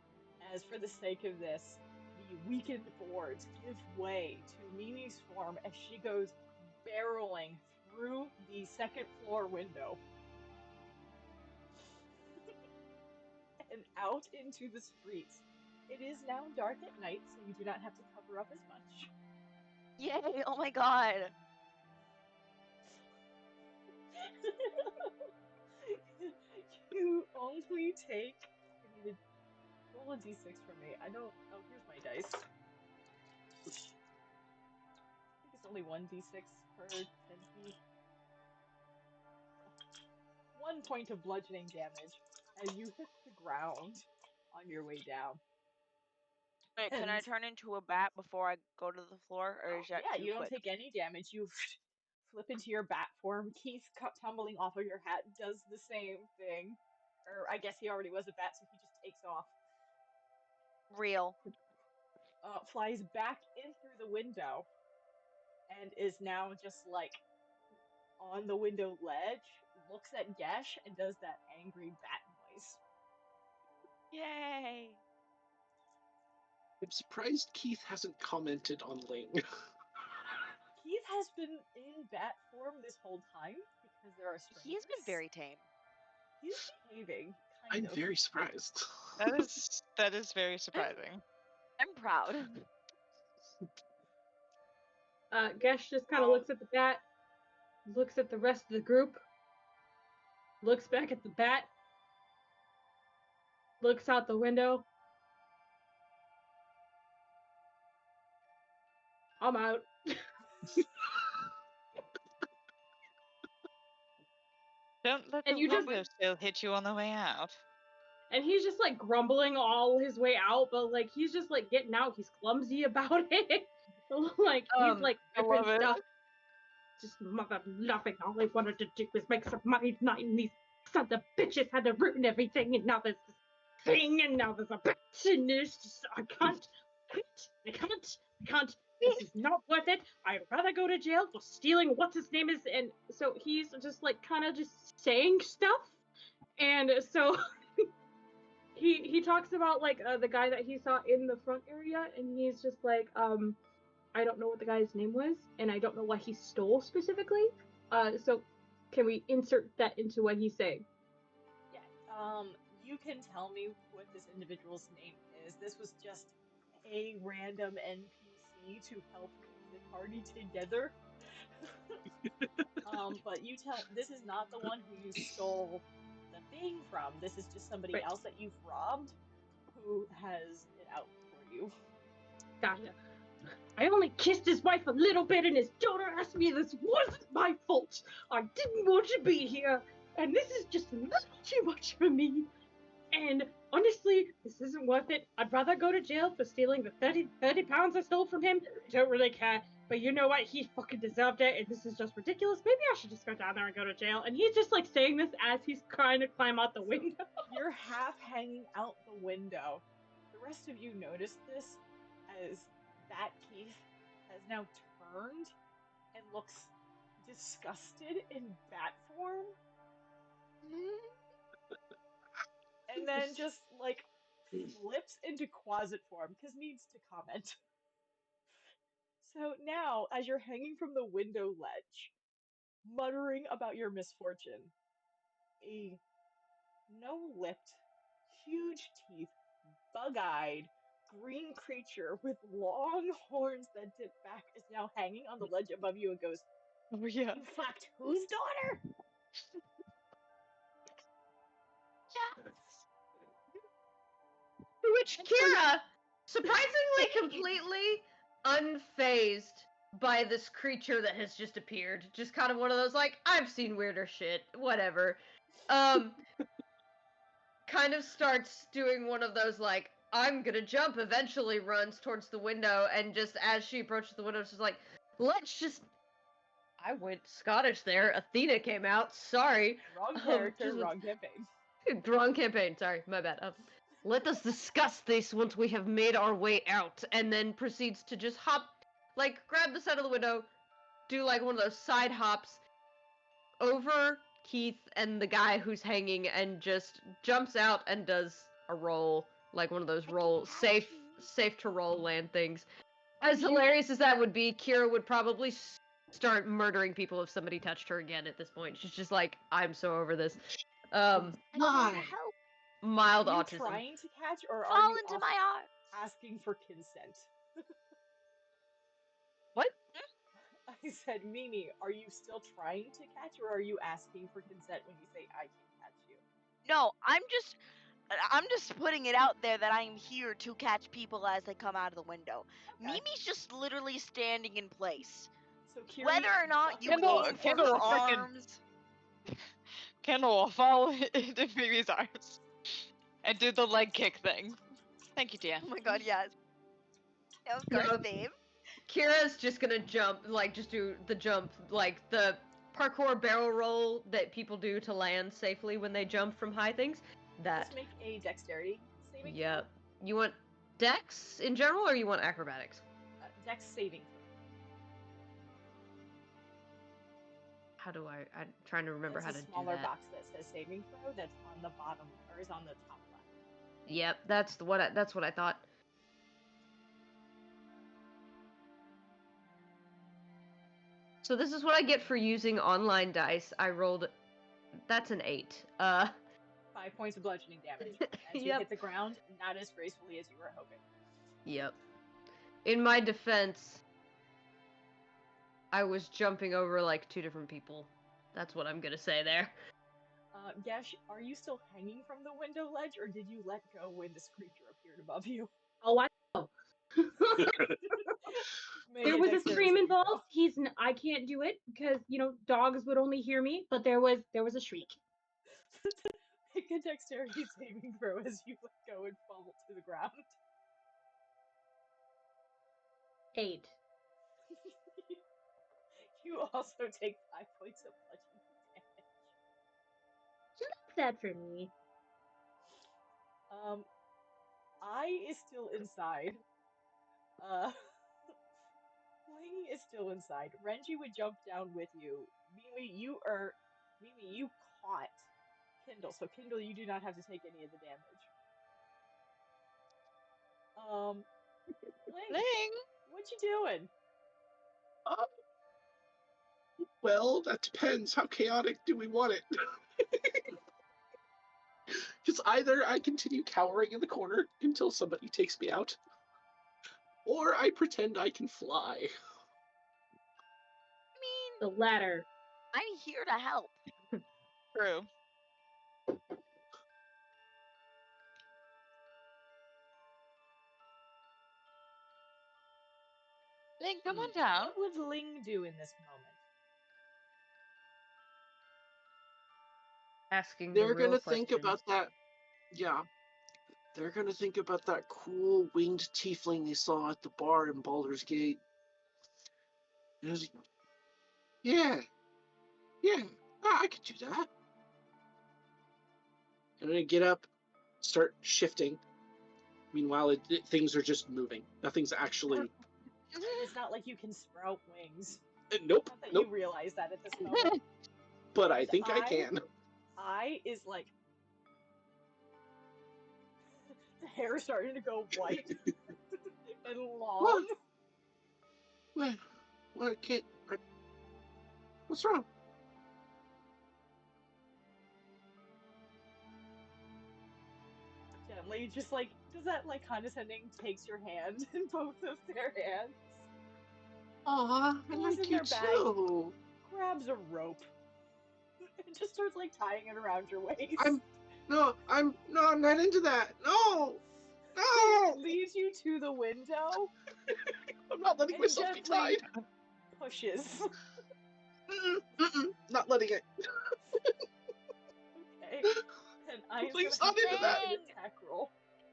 as for the sake of this, the weakened boards give way to Mimi's form as she goes barreling through the second floor window and out into the streets. It is now dark at night, so you do not have to cover up as much. Yay! Oh my god! You only take. I need to roll a d6 for me. I don't. Oh, here's my dice. I think it's only 1d6 per 10 feet. 1 point of bludgeoning damage as you hit the ground on your way down. Wait, can I turn into a bat before I go to the floor, or is that Yeah, too you don't quick? take any damage. You flip into your bat form. Keith, tumbling off of your hat, does the same thing. Or I guess he already was a bat, so he just takes off. Real. Flies back in through the window and is now just like on the window ledge, looks at Gesh and does that angry bat noise. Yay! I'm surprised Keith hasn't commented on Ling. Keith has been in bat form this whole time because there are strangers. He has been very tame. He's behaving, I'm kind of. very surprised. That is very surprising. I'm proud. Gesh just kind of looks at the bat, looks at the rest of the group, looks back at the bat, looks out the window. I'm out. Don't let And the you just- windowsill hit you on the way out. And he's just like grumbling all his way out, but like he's just like getting out. He's clumsy about it. Like he's like I love ripping it. stuff. Just mother nothing. All I wanted to do was make some money tonight, and these sons of bitches had to ruin everything. And now there's this thing, and now there's a bitch, and there's just I can't. This is not worth it. I'd rather go to jail for stealing what's his name is. And so he's just like kind of just saying stuff, and so. He talks about like the guy that he saw in the front area, and he's just like, I don't know what the guy's name was, and I don't know what he stole specifically. So can we insert that into what he's saying? Yeah. You can tell me what this individual's name is. This was just a random NPC to help the party together. But you tell. This is not the one who you stole the thing from. This is just somebody else that you've robbed who has it out for you. Gotcha. I only kissed his wife a little bit, and his daughter asked me this wasn't my fault. I didn't want to be here, and this is just a little too much for me. And honestly, this isn't worth it. I'd rather go to jail for stealing the 30 pounds I stole from him. I don't really care. But you know what? He fucking deserved it, and this is just ridiculous. Maybe I should just go down there and go to jail. And he's just like saying this as he's trying to climb out the window. You're half hanging out the window. The rest of you notice this as that Keith has now turned and looks disgusted in bat form. And then just like flips into Quasit form because needs to comment. So now, as you're hanging from the window ledge, muttering about your misfortune, a no-lipped, huge teeth, bug-eyed, green creature with long horns that dip back is now hanging on the ledge above you and goes, Oh yeah. "You fucked whose daughter?" To which Kira, surprisingly completely unfazed by this creature that has just appeared. Just kind of one of those like, I've seen weirder shit, whatever. Kind of starts doing one of those like, I'm gonna jump, eventually runs towards the window, and just as she approaches the window, she's like, let's just... I went Scottish there. Athena came out. Sorry. Wrong character, just- wrong campaign. Wrong campaign. Sorry, my bad. let us discuss this once we have made our way out, and then proceeds to just hop, like, grab the side of the window, do, like, one of those side hops over Keith and the guy who's hanging, and just jumps out and does a roll, like one of those roll, safe to roll land things. As hilarious as that would be, Kira would probably start murdering people if somebody touched her again at this point. She's just like, I'm so over this. I'm here to Why? help. Mild Are you autism. trying to catch, or are Fall you into also my arms. asking for consent? What? I said, Mimi, are you still trying to catch, or are you asking for consent when you say I can catch you? No, I'm just putting it out there that I am here to catch people as they come out of the window. Okay. Mimi's just literally standing in place. So Kiri, Whether or not you Kendall- aim for Kendall her will frickin- arms, Kendall will fall into Phoebe's arms and do the leg kick thing. Thank you, dear. oh my god, yes. Of No. course, babe. Kira's just gonna jump, like, just do the jump, like, the parkour barrel roll that people do to land safely when they jump from high things. That. let's make a dexterity saving throw. Yep. You want dex in general, or you want acrobatics? Dex saving throw. How do I'm trying to remember There's how a to do smaller that. box that says saving throw that's on the bottom, or is on the top left. Yep, that's what I thought. So this is what I get for using online dice. I rolled. That's an 8. 5 points of bludgeoning damage. As you Yep. hit the ground, not as gracefully as you were hoping. Yep. In my defense, I was jumping over like 2 different people. That's what I'm gonna say there. Gesh, are you still hanging from the window ledge, or did you let go when this creature appeared above you? Oh, I know. Make There was a dexterity stream saving throw. involved. I can't do it because dogs would only hear me. But there was a shriek. Make a dexterity saving throw as you let go and fall to the ground. 8. You also take 5 points of bludgeoning damage. Sad for me. I is still inside. Ling is still inside. Renji would jump down with you. Mimi, you caught Kindle, so Kindle, you do not have to take any of the damage. Ling, Ling! what you doing? Well, that depends. How chaotic do we want it? Because either I continue cowering in the corner until somebody takes me out, or I pretend I can fly. I mean, The latter. I'm here to help. True. Ling, come on down. What would Ling do in this moment? Asking They're the real gonna questions. think about that. Yeah. They're gonna think about that cool winged tiefling they saw at the bar in Baldur's Gate. And I was like, yeah, I could do that. I'm gonna get up, start shifting. Meanwhile, things are just moving. Nothing's actually. And it's not like you can sprout wings. Nope, Not that nope. you realize that at this moment. But I think I I- can. Eye is like the hair is starting to go white and long. What can't? What's wrong? Gently, just like does that like condescending takes your hand in both of their hands, Aw, I Goes in like you their bag. too. grabs a rope, and just starts like tying it around your waist. I'm not into that. No. Leads you to the window I'm not letting and myself be tied. gently pushes. Not letting it. Okay. And I am Please gonna not into have that. to make an attack roll.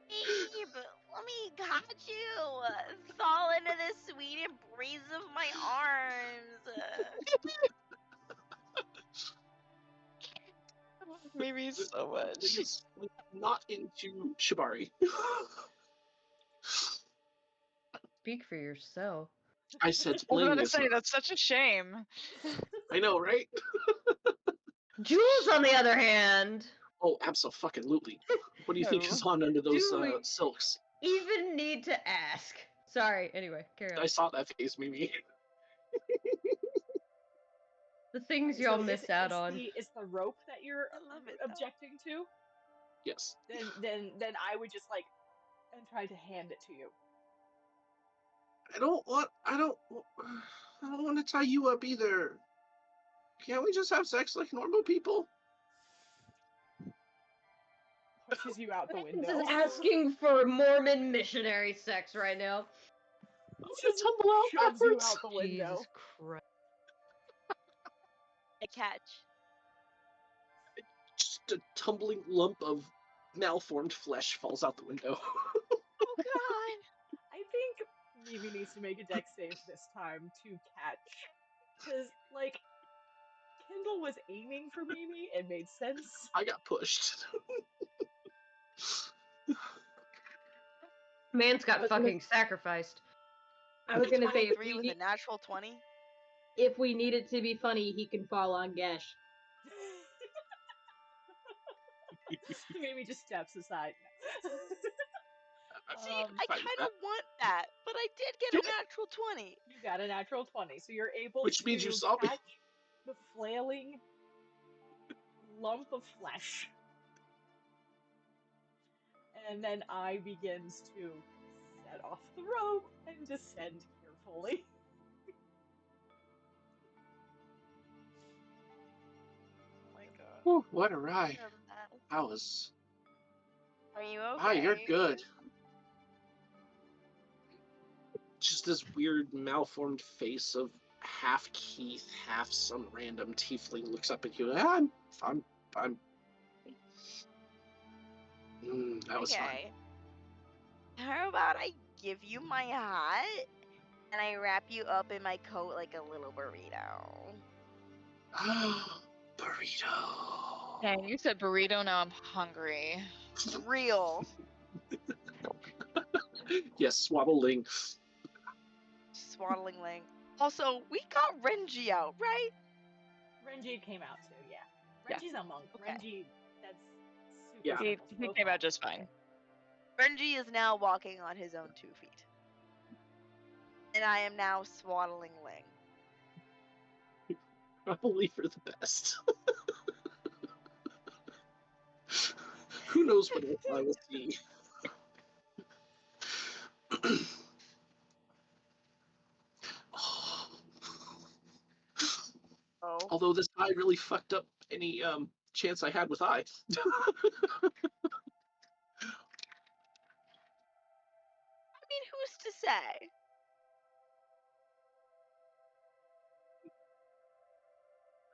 Babe, let me catch you. Fall into the sweet embrace of my arms. Maybe so much. Please not into Shibari. Speak for yourself. I said I was Ling about to is say, not. that's such a shame. I know, right? Jules, on the other hand, Oh, absolutely. What do you think No. is on under those Do we- silks? even need to ask. Sorry. Anyway, carry on. I saw that face, Mimi. The things Okay, y'all so miss out on. It's the rope that you're I love it, though. objecting to. Yes. Then I would just like and try to hand it to you. I don't want to tie you up either. Can't we just have sex like normal people? Pushes you out the This window. is asking for Mormon missionary sex right now. Just tumble out Shoves you backwards. out the window. Jesus Christ. I catch. Just a tumbling lump of malformed flesh falls out the window. Oh God. I think Mimi needs to make a dex save this time to catch. Because, like, Kendall was aiming for Mimi. It made sense. I got pushed. Man's got I was gonna- fucking sacrificed. I was gonna say 23 with a natural 20. if we need it to be funny, he can fall on Gesh. Mimi just steps aside. See, Um, I fine kind with of want that, but I did get Do a it. natural 20. You got a natural 20, so you're able Which to means you saw me. catch the flailing lump of flesh. And then I begins to set off the rope and descend carefully. Oh my God. Whew, what a ride. You're a mess. That was. Are you okay? Ah, you're good. Just this weird malformed face of half Keith, half some random tiefling looks up at you. I'm. That was fun. Okay. How about I give you my hat and I wrap you up in my coat like a little burrito? Burrito. Dang, you said burrito, now I'm hungry. Real. Yes, swaddling. Swaddling ling. Also, we got Renji out, right? Renji came out too, yeah. Yeah. Renji's a monk. Okay. Renji, that's super Yeah. He simple to came follow. out just fine. Renji is now walking on his own 2 feet. And I am now swaddling Ling. Probably for the best. Who knows what I will see. Oh. Although this eye really fucked up any chance I had with eye. I mean, who's to say?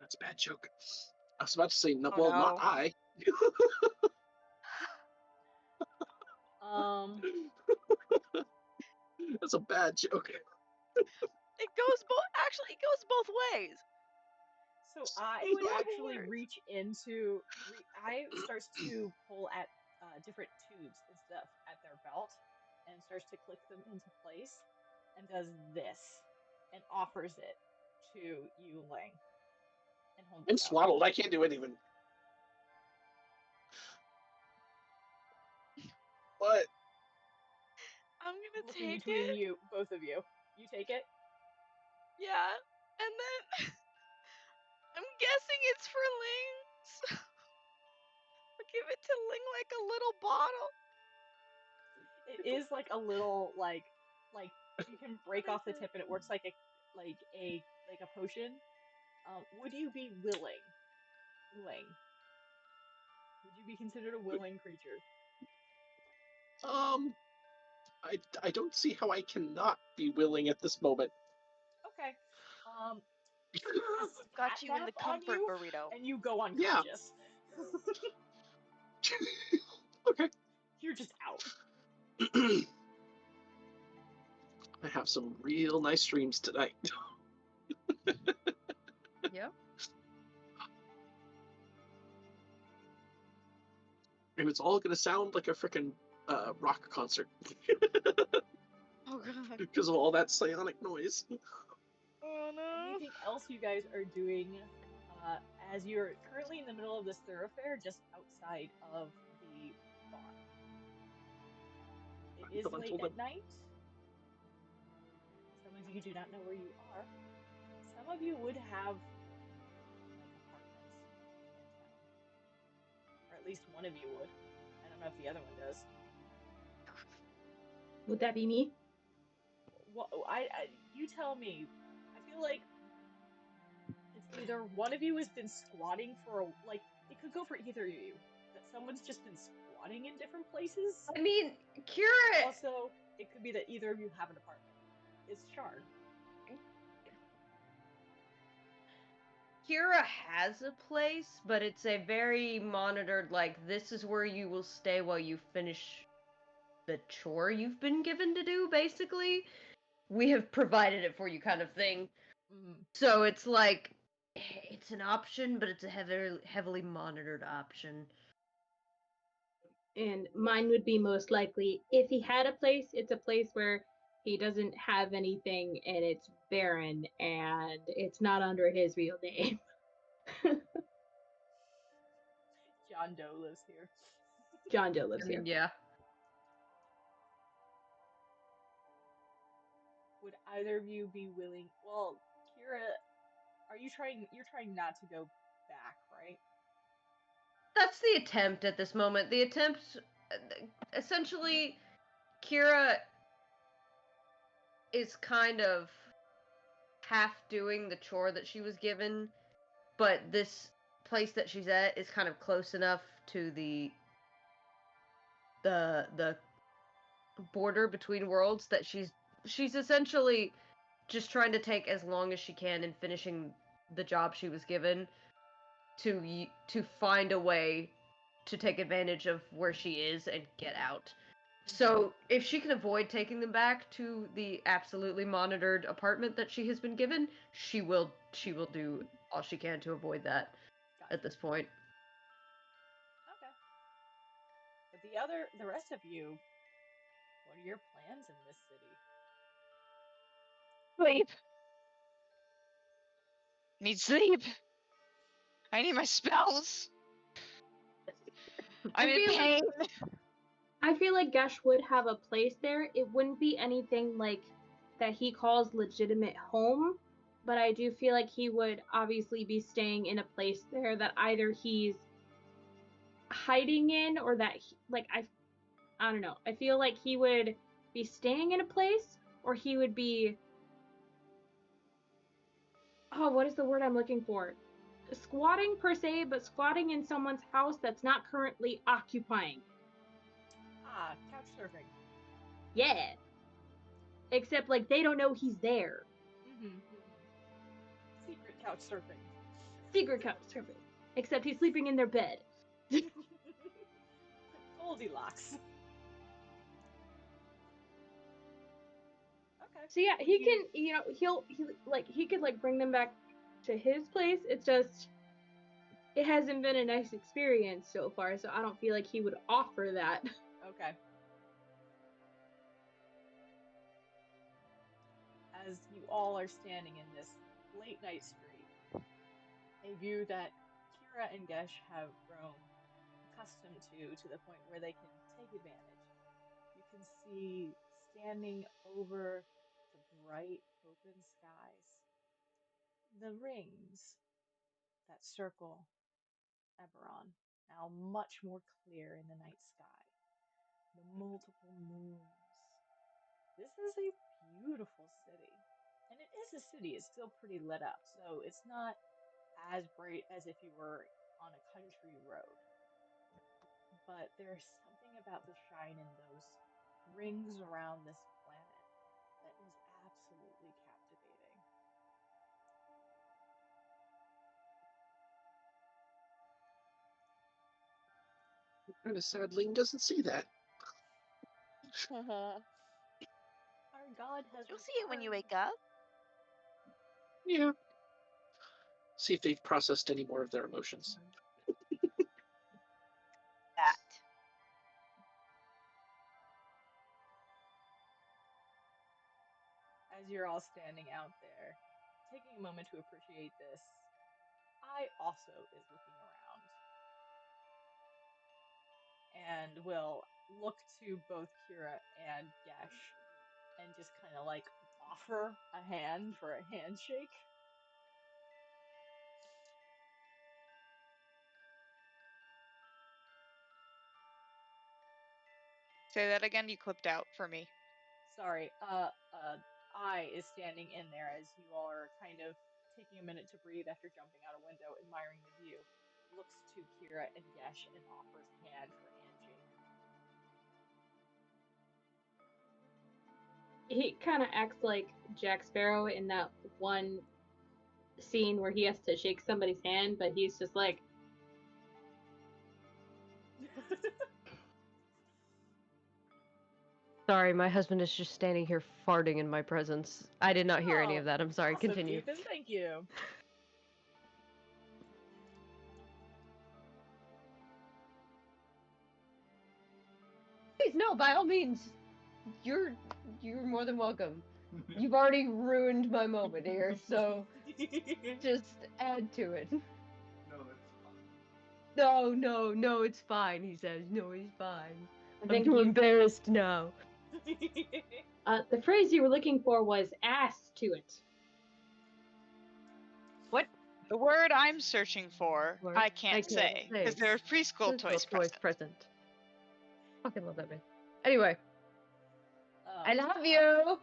That's a bad joke. I was about to say no. Oh, Well, not no. I. That's a bad joke. It goes both ways. So I would actually reach into. I starts to pull at different tubes and stuff at their belt, and starts to click them into place, and does this, and offers it to you, Ling. And holds I'm it out. swaddled. I can't do anything. What? I'm gonna Looking take between it. you, both of you. You take it. Yeah. And then I'm guessing it's for Ling's. I'll give it to Ling like a little bottle. It is like a little like you can break off the tip and it works like a potion. Would you be willing, Ling? Would you be considered a willing creature? I don't see how I cannot be willing at this moment. Okay. Got you in the catnap on comfort you, burrito. and you go unconscious. Okay. You're just out. I have some real nice dreams tonight. Yep. And it's all gonna sound like a frickin' rock concert Oh god. because of all that psionic noise. Oh no. Anything else you guys are doing as you're currently in the middle of this thoroughfare just outside of the bar? It is late at night. Some of you do not know where you are. Some of you would have like apartments in town, or at least one of you would. I don't know if the other one does. Would that be me? Well, you tell me. I feel like it's either one of you has been squatting for like it could go for either of you. That someone's just been squatting in different places. I mean, Kira. Also, it could be that either of you have an apartment. It's Shard. Kira has a place, but it's a very monitored, like, this is where you will stay while you finish the chore you've been given to do, basically. We have provided it for you kind of thing. Mm-hmm. So it's like, it's an option, but it's a heavily monitored option. And mine would be most likely, if he had a place, it's a place where he doesn't have anything and it's barren and it's not under his real name. John Doe lives here. John Doe lives here. Yeah. Would either of you be willing? Well, Kira, you're trying not to go back, right? That's the attempt at this moment. The attempt, essentially, Kira is kind of half doing the chore that she was given, but this place that she's at is kind of close enough to the border between worlds that she's essentially just trying to take as long as she can in finishing the job she was given to find a way to take advantage of where she is and get out. So if she can avoid taking them back to the absolutely monitored apartment that she has been given, she will do all she can to avoid that at this point. Okay. But the rest of you, what are your plans in this city? Sleep. Need sleep. I need my spells. I'm in pain. I feel like Gesh would have a place there. It wouldn't be anything like that he calls legitimate home, but I do feel like he would obviously be staying in a place there that either he's hiding in or that I don't know. I feel like he would be staying in a place or he would be what is the word I'm looking for? Squatting per se, but squatting in someone's house that's not currently occupying. Couch surfing. Yeah. Except, like, they don't know he's there. Mm-hmm. Secret couch surfing. Secret couch surfing. Except he's sleeping in their bed. Goldilocks. Okay. So yeah, he can, he could like bring them back to his place. It's just, it hasn't been a nice experience so far, so I don't feel like he would offer that. Okay. As you all are standing in this late night street, a view that Kira and Gesh have grown accustomed to the point where they can take advantage. You can see standing over the bright open skies, the rings that circle Eberron, now much more clear in the night sky, the multiple moons. This is a beautiful city. And it is a city, it's still pretty lit up, so it's not as bright as if you were on a country road. But there's something about the shine in those rings around this planet that is absolutely captivating. Kind of sad Ling doesn't see that. Our god has. You'll see it when you wake up. Yeah. See if they've processed any more of their emotions. That. as you're all standing out there, taking a moment to appreciate this, I also is looking around and will look to both Kira and Gesh and just kind of like offer a hand for a handshake. Say that again. You clipped out for me. Sorry, I is standing in there as you all are kind of taking a minute to breathe after jumping out a window, admiring the view. Looks to Kira and Gesh and offers a hand for a handshake. He kind of acts like Jack Sparrow in that one scene where he has to shake somebody's hand, but he's just like, Sorry, my husband is just standing here farting in my presence. I did not hear any Oh, of that. I'm sorry. awesome, Continue. Ethan, thank you. Please, no, by all means. You're more than welcome. You've already ruined my moment here, so just add to it. No, it's fine, he says. No, he's fine. I'm too embarrassed now. the phrase you were looking for was ass to it. What? The word I'm searching for, Word? I can't say, because there are preschool toys present. Fucking love that man. Anyway, I love Uh, you!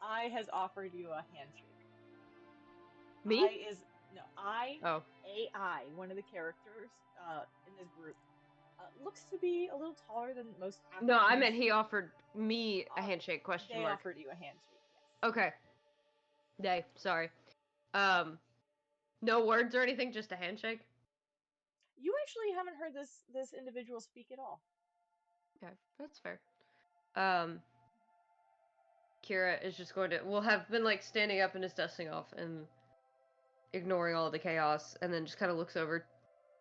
I has offered you a handshake. Me? I, AI, one of the characters in this group, looks to be a little taller than most. No, I meant he offered me a handshake, question They mark. offered you a handshake, yes. Okay. Yay, sorry. No words or anything, just a handshake? You actually haven't heard this individual speak at all. Okay, that's fair. Kira is just going to... Will have been, like, standing up and is dusting off and ignoring all the chaos, and then just kind of looks over,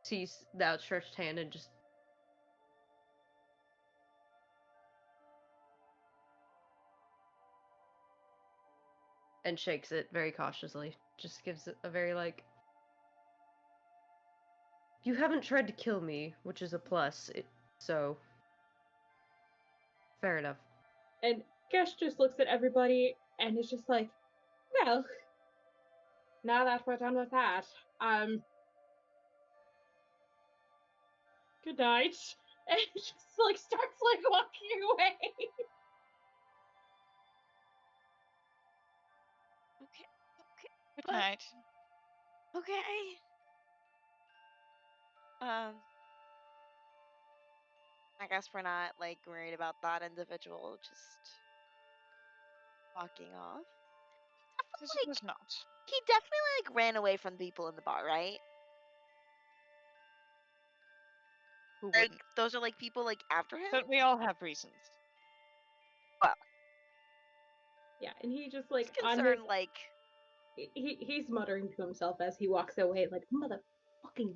sees the outstretched hand, and just... and shakes it very cautiously. Just gives it a very, like... You haven't tried to kill me, which is a plus, so... Fair enough. And Gesh just looks at everybody and is just like, well, now that we're done with that, good night. And just like starts like walking away. Okay. Good But- night. Okay. I guess we're not like worried about that individual just walking off. This Like, was not. he definitely like ran away from the people in the bar, right? Who Like wouldn't? those are like people like after him. But we all have reasons. Yeah, and he just like He's on his, concerned, like he's muttering to himself as he walks away, like motherfucking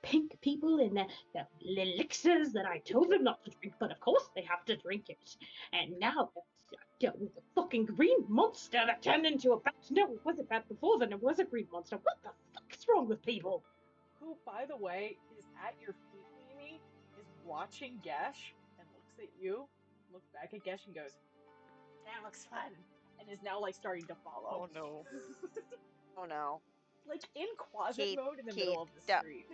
pink people and the elixirs that I told them not to drink, but of course they have to drink it. And now dealt with the fucking green monster that turned into a bat. No, it was a bat before then. It was a green monster. What the fuck is wrong with people? Who, by the way, is at your feet, Mimi, is watching Gesh and looks at you, looks back at Gesh and goes, "That looks fun," and is now like starting to follow. Oh no. oh no. Like in closet Keep- mode in the keep middle of the da- street.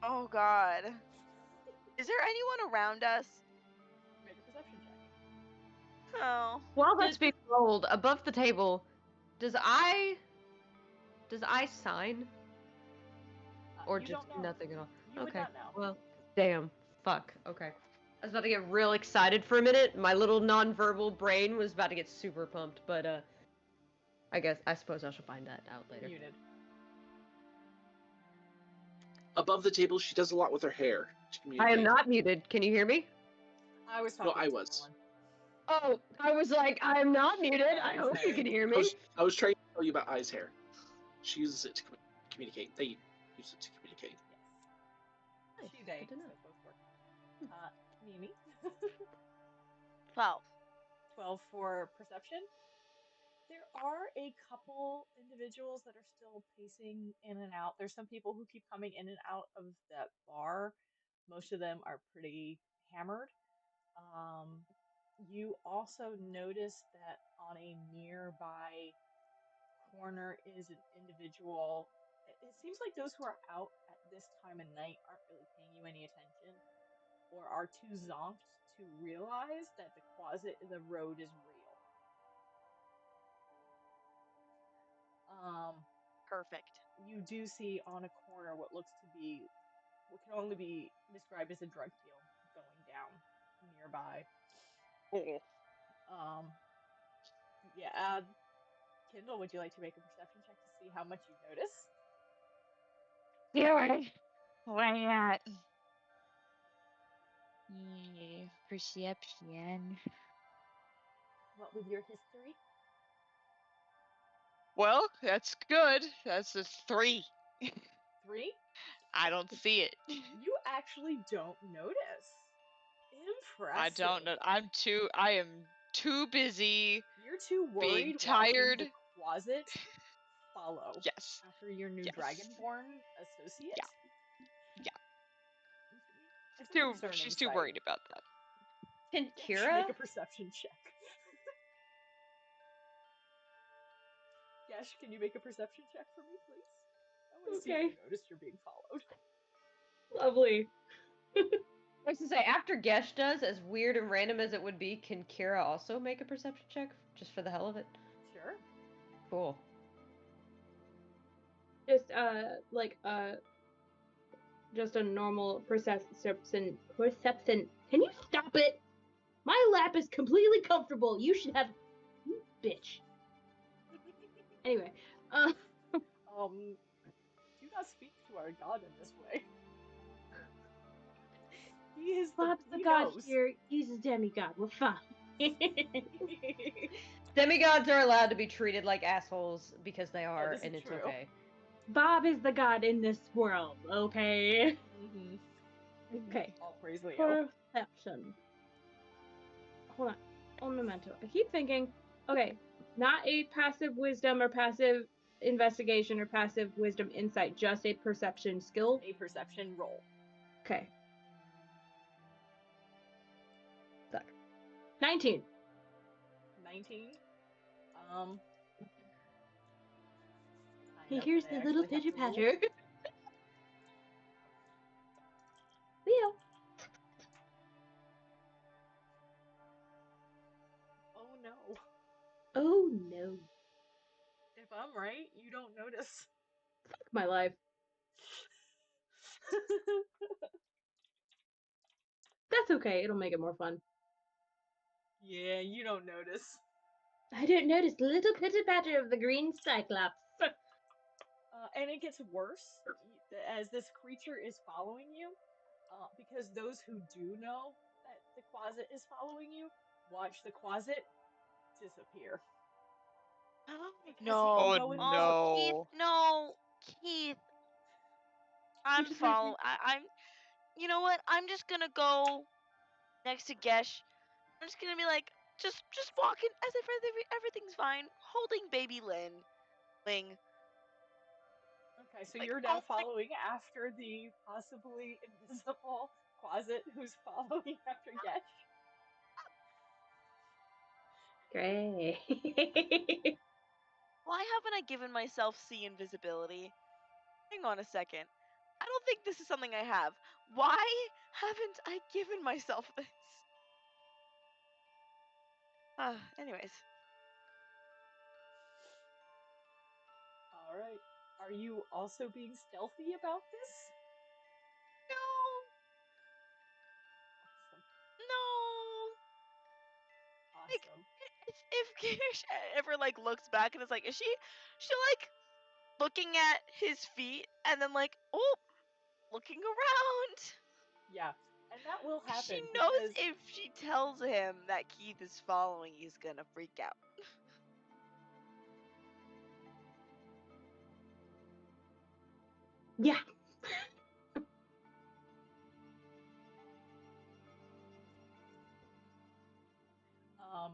Oh god. Is there anyone around us? Make a perception check. Oh. While that's being rolled, above the table, does I sign? Or You just don't know. nothing at all? You would Okay. not know. Well, damn. Fuck. Okay. I was about to get real excited for a minute. My little non-verbal brain was about to get super pumped, but I suppose I shall find that out later. Muted. Above the table, she does a lot with her hair to I communicate. am not muted. Can you hear me? I was talking. I to was. someone. Oh, I was like, I am not muted. I hope you can hear me. I was trying to tell you about Ai's hair. She uses it to communicate. They use it to communicate. Yes. Nice, She, they, good to know. so both work. Mimi. 12. 12 for perception. There are a couple individuals that are still pacing in and out. There's some people who keep coming in and out of that bar. Most of them are pretty hammered. Um, you also notice that on a nearby corner is an individual. It seems like those who are out at this time of night aren't really paying you any attention or are too zonked to realize that the road is real. Perfect. You do see on a corner what looks to be what can only be described as a drug deal going down nearby. Oh. Yeah, Kindle, would you like to make a perception check to see how much you notice? Yeah, why not? Yeah, perception. What with your history? Well, that's good. That's a 3. 3? I don't see it. You actually don't notice. Impressive. I don't know. I am too busy You're too being worried tired. watching the closet follow Yes. after your new Yes. Dragonborn associate. Yeah. It's a concerning She's too sight. worried about that. Can Yeah, Kira? make a perception check. Gash, can you make a perception check for me, please? I want to see if you notice you're being followed. Lovely. I was to say, after Gesh does, as weird and random as it would be, can Kira also make a perception check just for the hell of it? Sure. Cool. Just just a normal perception. Can you stop it? My lap is completely comfortable. You should have, you bitch. Anyway, Do not speak to our god in this way. He is Bob's the god here. He's a demigod. We're fine. Demigods are allowed to be treated like assholes because they are, and it's true. okay. Bob is the god in this world, okay? Okay. All praise Leo. Perception. Hold on. Un momento. I keep thinking, okay, not a passive wisdom or passive investigation or passive wisdom insight, just a perception skill. A perception roll. Okay. Suck. 19. 19. Here's the little pitter patter. Leo. Oh no. Oh no. If I'm right, you don't notice. Fuck my life. That's okay. It'll make it more fun. Yeah, you don't notice. I don't notice the little pitter patter of the green cyclops. And it gets worse as this creature is following you, because those who do know that the closet is following you watch the closet disappear. No. Oh go no. Oh, Keith, no. Keith. I'm just following. I'm. You know what? I'm just gonna go next to Gesh. I'm just gonna be like, just walking as if everything's fine, holding baby Ling. Okay, so Like, you're now oh my- following after the possibly invisible closet who's following after Yesh. Great. Why haven't I given myself sea invisibility? Hang on a second. I don't think this is something I have. Why haven't I given myself this? Anyways. Alright. Are you also being stealthy about this? No. Awesome. Like, if Gish ever like looks back and is like, is she like looking at his feet and then like, oh, looking around? Yeah, and that will happen. She knows if she tells him that Keith is following, he's gonna freak out. Yeah.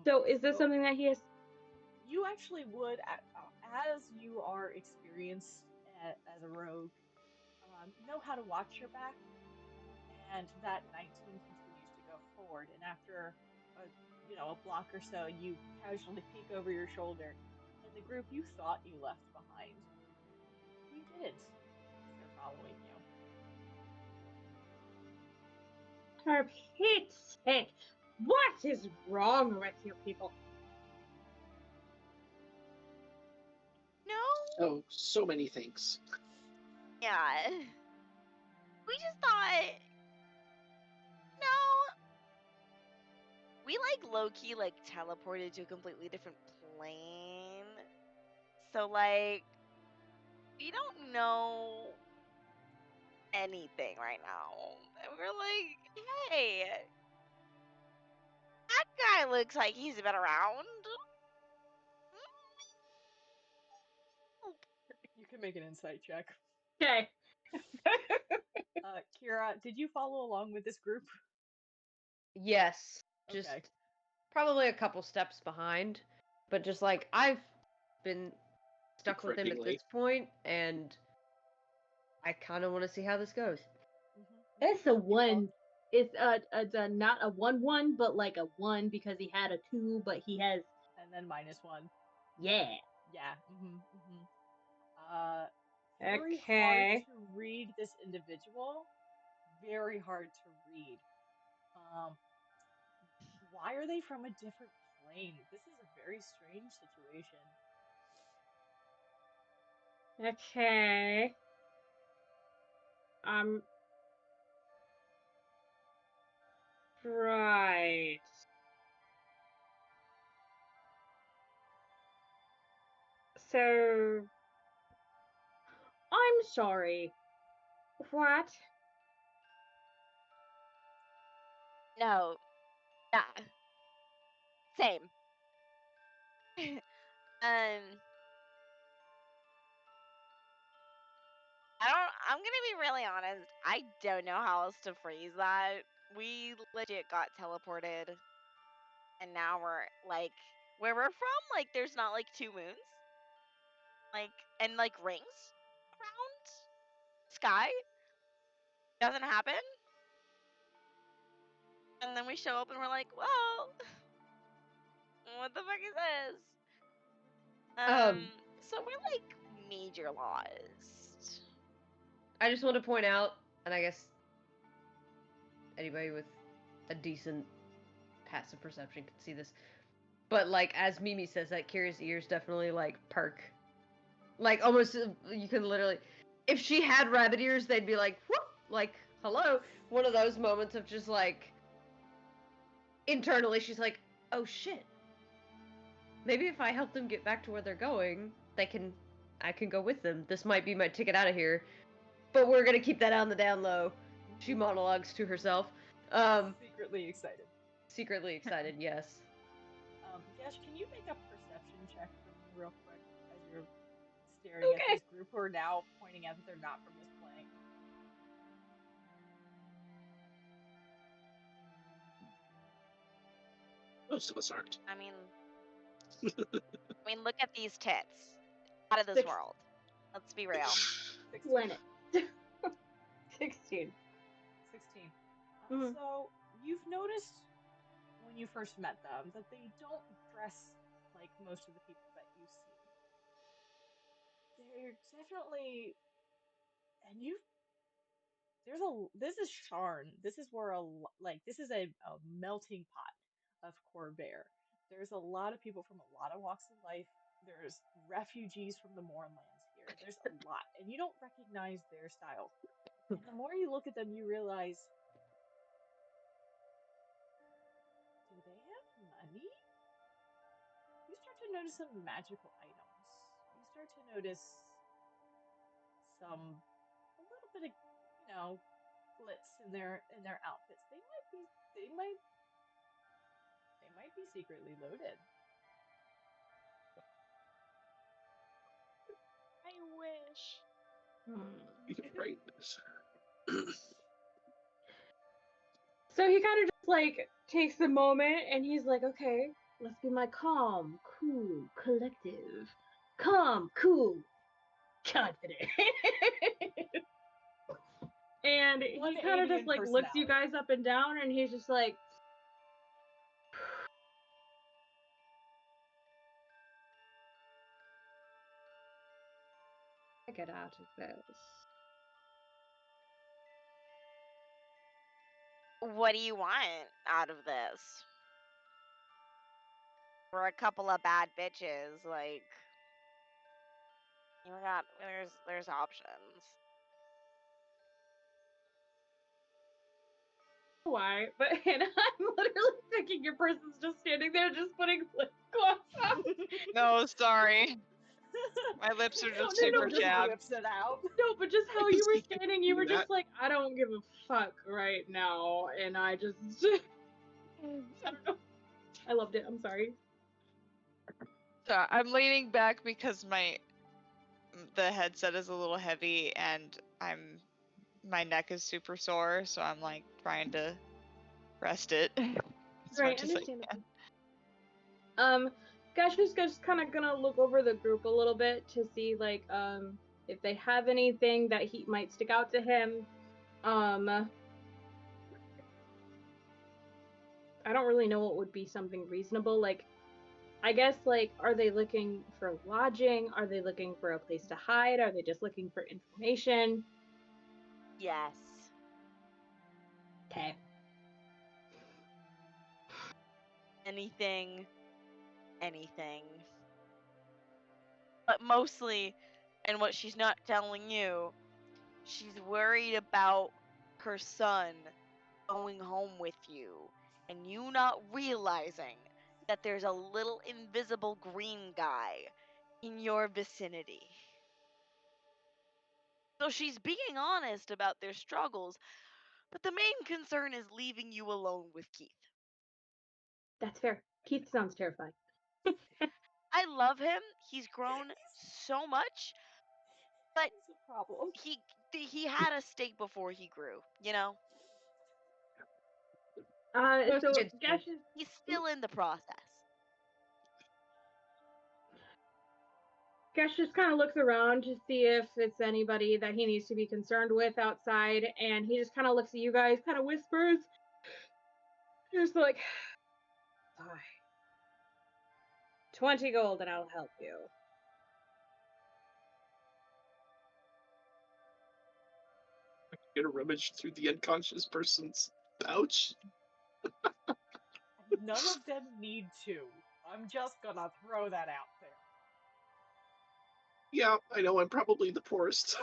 So is this something that he has? you actually would, as you are experienced as a rogue, know how to watch your back, and that 19 continues to go forward. And after a block or so, you casually peek over your shoulder, and the group you thought you left behind, you didn't. They're following you. For Pete's sake, what is wrong with you people? No. Oh, so many things. Yeah. We just thought, no. We like low key like teleported to a completely different plane. So like we don't know anything right now. And we're like, hey, that guy looks like he's been around. You can make an insight check. Okay. Kira, did you follow along with this group? Yes, just Okay. probably a couple steps behind, but just like I've been stuck with him at Begrudgingly. this point, and I kind of want to see how this goes. It's a one. It's a not a 1-1, but like a 1 because he had a 2, but he has And then -1. yeah. Yeah. Very hard to read this individual. Very hard to read. Why are they from a different plane? This is a very strange situation. Okay. Right. So, I'm sorry. What? No. Nah. Same. I'm gonna be really honest. I don't know how else to phrase that. We legit got teleported, and now we're like where we're from. Like, there's not like 2 moons, like and like rings around sky. Doesn't happen. And then we show up and we're like, well, what the fuck is this? So we're like major lost. I just want to point out, and I guess anybody with a decent passive perception can see this, but like as Mimi says, that curious ears definitely like perk. Like almost, you can literally, if she had rabbit ears, they'd be like, whoop, like hello. One of those moments of just like internally, she's like, oh shit. Maybe if I help them get back to where they're going, I can go with them. This might be my ticket out of here. But we're gonna keep that on the down low. She monologues to herself. Secretly excited. Secretly excited, yes. Gesh, can you make a perception check for me real quick as you're staring at this group who are now pointing out that they're not from this plane? Most of us aren't. I mean, look at these tits. Out of this world. Let's be real. 16. 16. 16. So you've noticed when you first met them that they don't dress like most of the people that you see. They're definitely, and you. This is Sharn. This is where this is a melting pot of Corvair. There's a lot of people from a lot of walks of life. There's refugees from the Mournlands here. There's a lot, and you don't recognize their styles. And the more you look at them, you realize, do they have money? You start to notice some magical items. You start to notice a little bit of, glitz in their outfits. They might be secretly loaded. I wish. You can write this. So he kind of just like takes the moment and he's like, okay, let's be my calm, cool, collective, calm, cool, confident. And he kind of 180 just in like looks you personality. guys up and down, and he's just like, I get out of this. What do you want out of this? We're a couple of bad bitches, like there's options. Why? But and I'm literally thinking your person's just standing there, just putting lip gloss on. No, sorry. My lips are No, just no, super no, just chapped. whips it out. No, but just how I you were can see standing, you were that. just like, I don't give a fuck right now, and I just, I don't know. I loved it. I'm sorry. So I'm leaning back because the headset is a little heavy and my neck is super sore, so I'm like trying to rest it as Right, much as I understandable. can. Gash is just kind of gonna look over the group a little bit to see like if they have anything that he might stick out to him. I don't really know what would be something reasonable. Like, I guess like, are they looking for lodging? Are they looking for a place to hide? Are they just looking for information? Yes. Okay. Anything. But mostly, and what she's not telling you, she's worried about her son going home with you and you not realizing that there's a little invisible green guy in your vicinity. So she's being honest about their struggles, but the main concern is leaving you alone with Keith. That's fair. Keith sounds terrifying. I love him. He's grown so much, but It's a problem. he had a stake before he grew, you know? So Kids do. Gash is He's still in the process. Gash just kind of looks around to see if it's anybody that he needs to be concerned with outside, and he just kind of looks at you guys, kind of whispers, just like, fine. 20 gold and I'll help you. I'm gonna rummage through the unconscious person's pouch. None of them need to. I'm just gonna throw that out there. Yeah, I know I'm probably the poorest.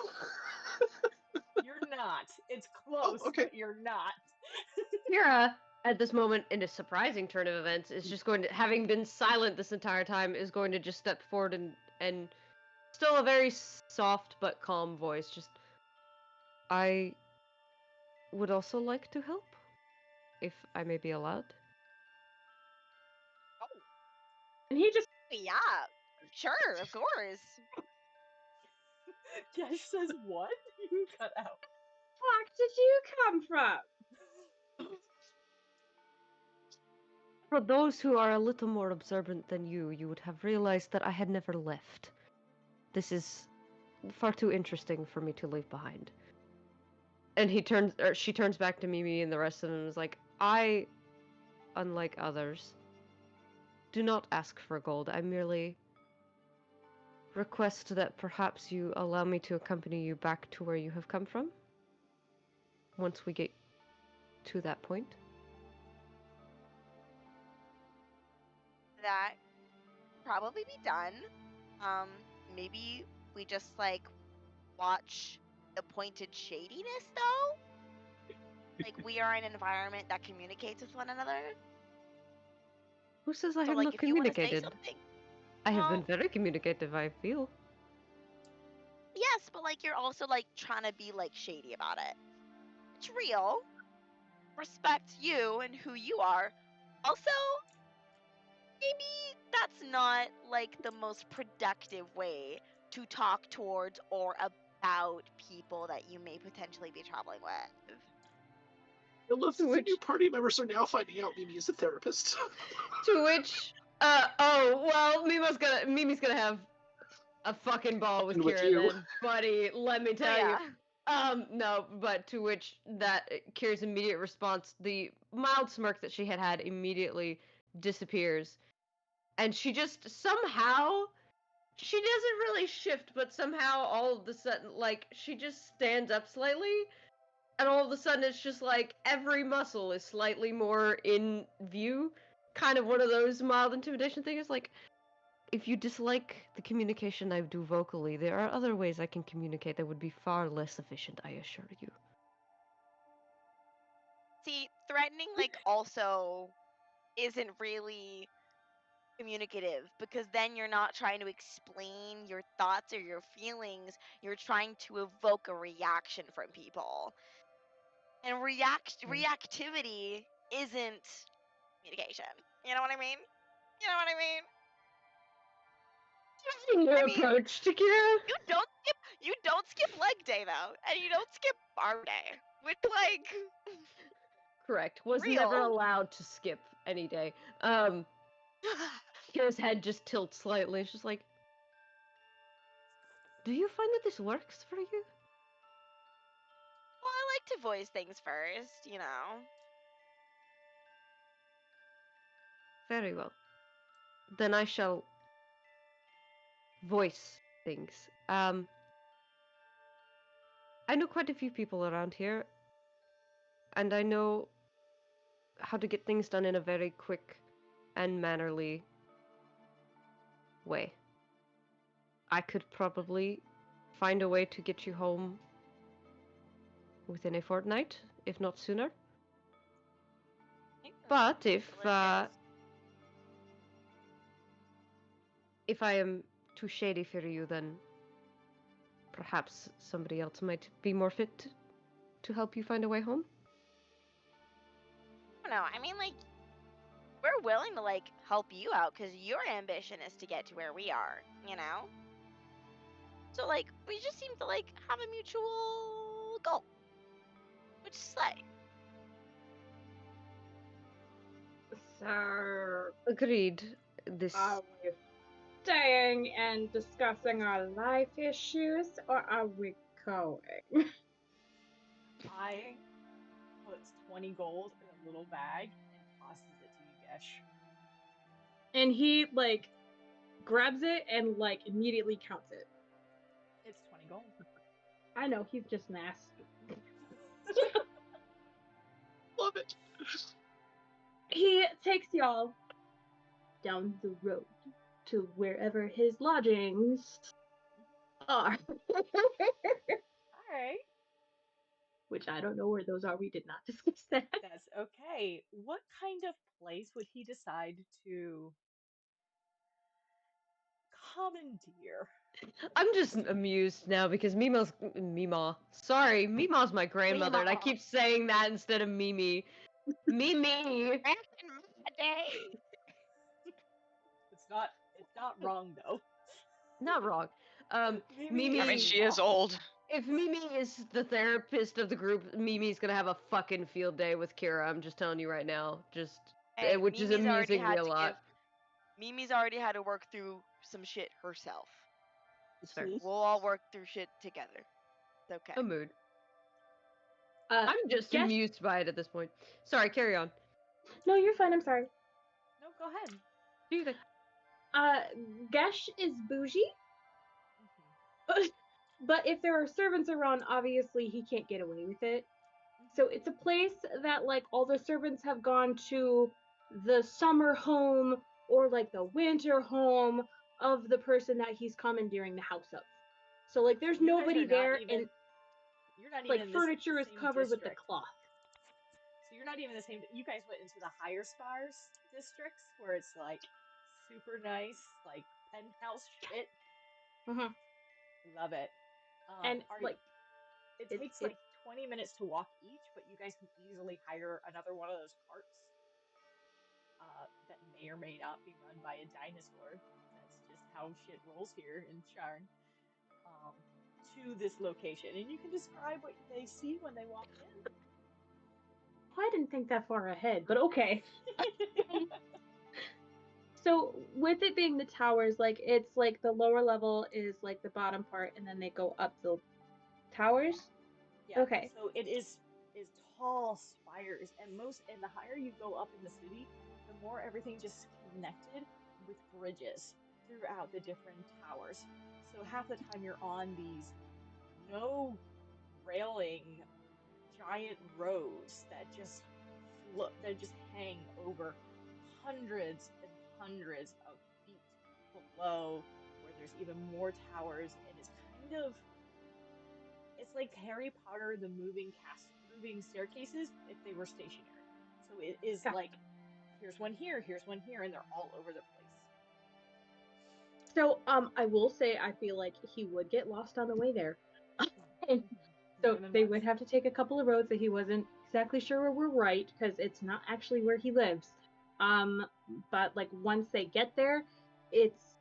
You're not. It's close, okay. but you're not. Kira, at this moment, in a surprising turn of events, is just going to, having been silent this entire time, is going to just step forward and still a very soft but calm voice, just, I would also like to help, if I may be allowed. Oh, And he just, yeah. Sure, of course. Gash says, what? You cut out. fuck did you come from? For those who are a little more observant than you would have realized that I had never left. This is far too interesting for me to leave behind. And she turns back to Mimi and the rest of them and is like, I, unlike others, do not ask for gold. I merely request that perhaps you allow me to accompany you back to where you have come from. Once we get to that point. That probably be done. Maybe we just like watch the pointed shadiness though. Like we are in an environment that communicates with one another. Who says I So have like not if you want to say communicated? something, I have well, been very communicative, I feel. yes, but like you're also like trying to be like shady about it. It's real. Respect you and who you are. Also, maybe that's not like the most productive way to talk towards or about people that you may potentially be traveling with. I love that the Which- new party members are now finding out Mimi is a therapist. To which Oh, well, Mimi's gonna have a fucking ball with And with Kira you. then. Buddy, let me Oh, tell you. yeah. No, but to which that Kira's immediate response, the mild smirk that she had immediately disappears. And she just somehow, she doesn't really shift, but somehow all of a sudden, like, she just stands up slightly, and all of a sudden it's just like every muscle is slightly more in view. Kind of one of those mild intimidation things, like, if you dislike the communication I do vocally, there are other ways I can communicate that would be far less efficient, I assure you. See, threatening like also isn't really communicative because then you're not trying to explain your thoughts or your feelings. You're trying to evoke a reaction from people. And reactivity isn't communication. You know what I mean? You know what I mean? Your I mean, approach to Kira? you don't skip leg day though, and you don't skip bar day. Which like Correct. Was real. never allowed to skip any day. Kira's head just tilts slightly. It's just like, do you find that this works for you? Well, I like to voice things first, you know. Very well. Then I shall voice things. I know quite a few people around here, and I know how to get things done in a very quick and mannerly way. I could probably find a way to get you home within a fortnight, if not sooner. But if I am too shady for you, then perhaps somebody else might be more fit to help you find a way home. I don't know. I mean, like, we're willing to like help you out because your ambition is to get to where we are, you know. So like, we just seem to like have a mutual goal, which is slay. So, Agreed. This are we staying and discussing our life issues, or are we going? I puts 20 gold in a little bag and tosses it to you, Gesh. And he, like, grabs it and, like, immediately counts it. It's 20 gold. I know, he's just nasty. Love it. He takes y'all down the road to wherever his lodgings are. Alright. Which I don't know where those are. We did not discuss that. That's okay. What kind of place would he decide to commandeer? I'm just amused now because Mima. Sorry, Mima's my grandmother, and I Mima. keep saying that instead of Mimi. Mimi. Back in my day. It's not wrong though. Not wrong. Mimi I mean, is she is wrong. old. If Mimi is the therapist of the group, Mimi's gonna have a fucking field day with Kira. I'm just telling you right now. Hey, Which is Mimi's already amusing me had a to lot. Mimi's already had to work through some shit herself. It's fair. Mhm. We'll all work through shit together. It's okay. A mood. I'm just Gesh- amused by it at this point. Sorry, carry on. No, you're fine. I'm sorry. No, go ahead. Do you think? Gesh is bougie, but if there are servants around, obviously he can't get away with it. So it's a place that, like, all the servants have gone to the summer home or, like, the winter home of the person that he's commandeering the house of. So, like, there's You guys nobody are not there, even- and, You're not like, even in furniture is same covered with the district. cloth. So you're not even the same. You guys went into the higher spars districts where it's like super nice, like penthouse shit. Mhm. Love it. And, like, it it's- takes like 20 minutes to walk each, but you guys can easily hire another one of those carts that may or may not be run by a dinosaur. That's just how shit rolls here in Charn. To this location, and you can describe what they see when they walk in. I didn't think that far ahead, but okay. So with it being the towers, like it's like the lower level is like the bottom part, and then they go up the towers. Yeah. Okay. So it is tall spires, and the higher you go up in the city, the more everything just connected with bridges throughout the different towers. So half the time you're on these no railing giant roads that just hang over hundreds and hundreds of feet below, where there's even more towers, and it's like Harry Potter the moving staircases if they were stationary. So it is Gotcha. like here's one here, and they're all over the place. So I will say I feel like he would get lost on the way there. So More than they once. would have to take a couple of roads that he wasn't exactly sure were right, because it's not actually where he lives. But like once they get there, it's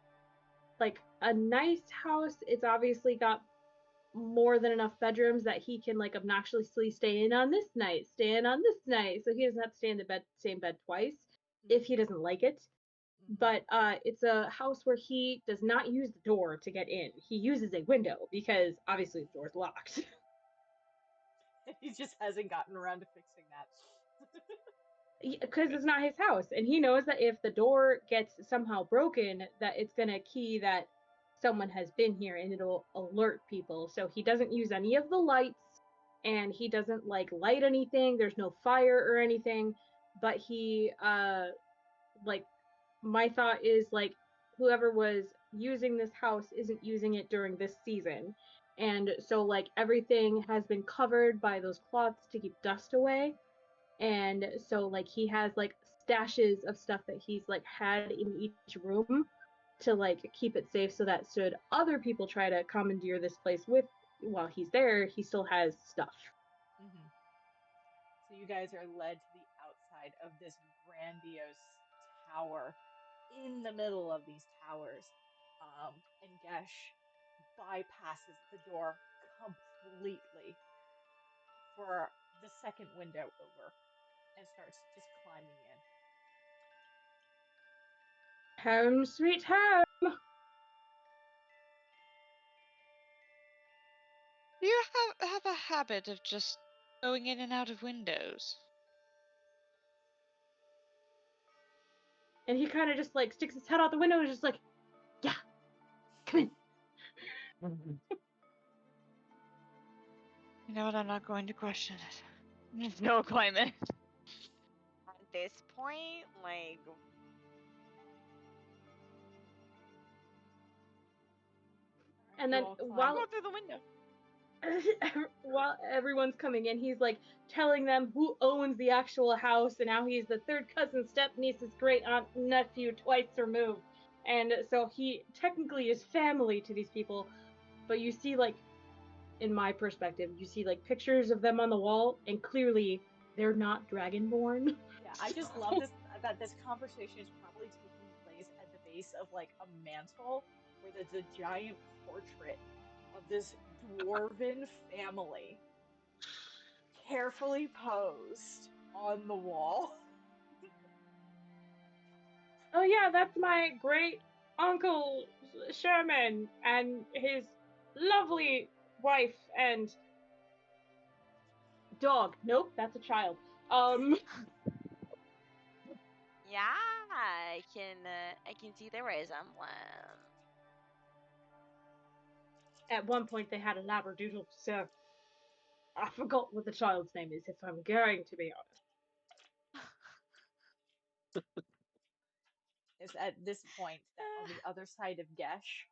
like a nice house. It's obviously got more than enough bedrooms that he can like obnoxiously stay in on this night, stay in on this night, so he doesn't have to stay in the same bed twice if he doesn't like it. But it's a house where he does not use the door to get in. He uses a window because obviously the door's locked. He just hasn't gotten around to fixing that. Because it's not his house, and he knows that if the door gets somehow broken, that it's gonna key that someone has been here, and it'll alert people. So he doesn't use any of the lights, and he doesn't like light anything. There's no fire or anything, but he like my thought is like whoever was using this house isn't using it during this season, and so like everything has been covered by those cloths to keep dust away. And so like he has like stashes of stuff that he's like had in each room to like keep it safe, so that should other people try to commandeer this place with while he's there, he still has stuff. Mm-hmm. So you guys are led to the outside of this grandiose tower in the middle of these towers. And Gesh bypasses the door completely for the second window over and starts just climbing in. Home sweet home. Do you have a habit of just going in and out of windows? And he kind of just like sticks his head out the window and is just like, yeah, come in. You know what? I'm not going to question it. No climate. At this point, like, And You then all climb while go through the window. while everyone's coming in, he's like telling them who owns the actual house and how he's the third cousin, step niece's great aunt, nephew, twice removed. And so he technically is family to these people, but you see, like, in my perspective, you see like pictures of them on the wall, and clearly they're not dragonborn. Yeah, I just love that this conversation is probably taking place at the base of like a mantle where there's a giant portrait of this dwarven family carefully posed on the wall. Oh yeah, that's my great uncle Sherman and his lovely wife and dog. Nope, that's a child. Yeah, I can see the resemblance. At one point they had a labradoodle, so I forgot what the child's name is, if I'm going to be honest. It's at this point that on the other side of Gesh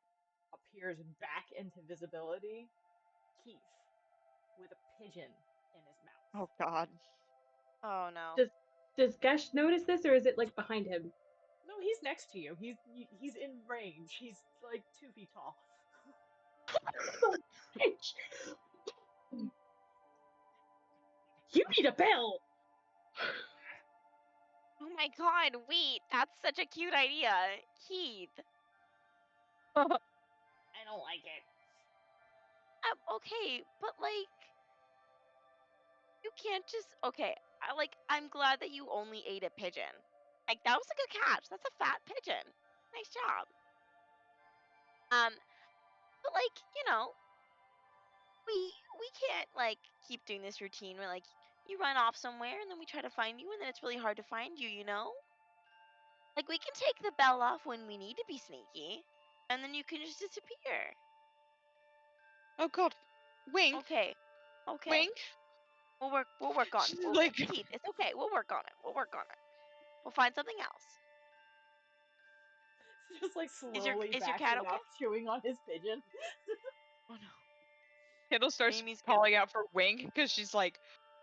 appears back into visibility Keith with a pigeon in his mouth. Oh God. Oh no. Does Gesh notice this, or is it like behind him? No, he's next to you. He's in range. He's like 2 feet tall. You need a bell. Oh my god, wait, that's such a cute idea. Keith. I don't like it. Okay, but like you can't just okay, I'm glad that you only ate a pigeon. Like, that was a good catch. That's a fat pigeon. Nice job. But like, we can't like keep doing this routine where like you run off somewhere and then we try to find you and then it's really hard to find you, you know? Like, we can take the bell off when we need to be sneaky, and then you can just disappear. Oh God, Wing, Okay. Okay. Wing. We'll work on it. She's like, Keith, it's okay. We'll work on it. We'll work on it. We'll find something else. Just like Is your slowly cat backing okay? up, chewing on his pigeon. Oh no. Kendall starts Amy's calling out for Wing because she's like,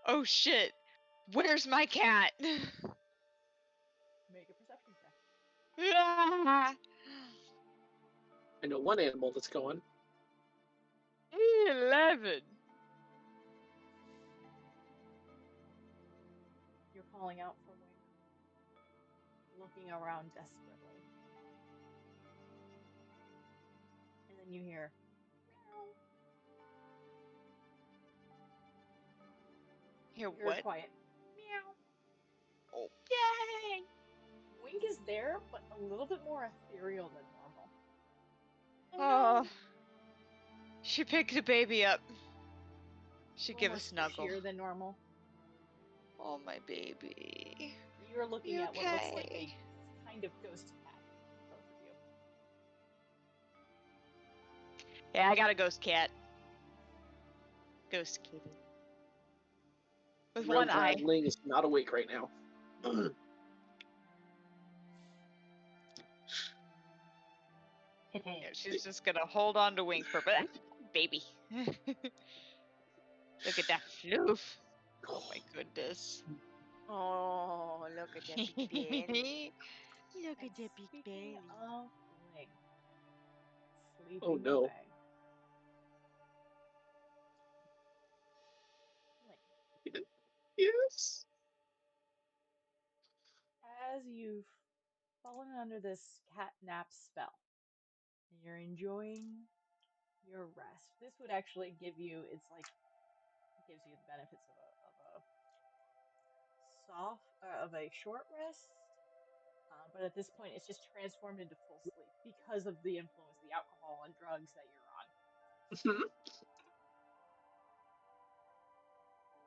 "Oh shit, where's my cat?" Make a perception check. Ah, I know one animal that's going. 11. You're calling out for Wing, looking around desperately. And then you hear meow. Hear You hear what? quiet meow. Oh, yay! Wink is there, but a little bit more ethereal than normal. Oh, she picked the baby up. She Little give more a snuggle. squishier than normal. Oh, my baby. You're looking You at what looks like okay? a kind of ghost cat, both of you. Yeah, I got a ghost cat. Ghost kitty. With one eye. Ling is not awake right now. Yeah, she's just gonna hold on to Wing for but baby. Look at that floof. Oh my goodness. Oh, look at that big belly. Look And at that big speaking belly. of Ling, sleeping Oh, no. away. Ling, Yes. as you've fallen under this cat nap spell, and you're enjoying your rest, this would actually give you, gives you the benefits of a short rest. But at this point, it's just transformed into full sleep because of the influence of the alcohol and drugs that you're on.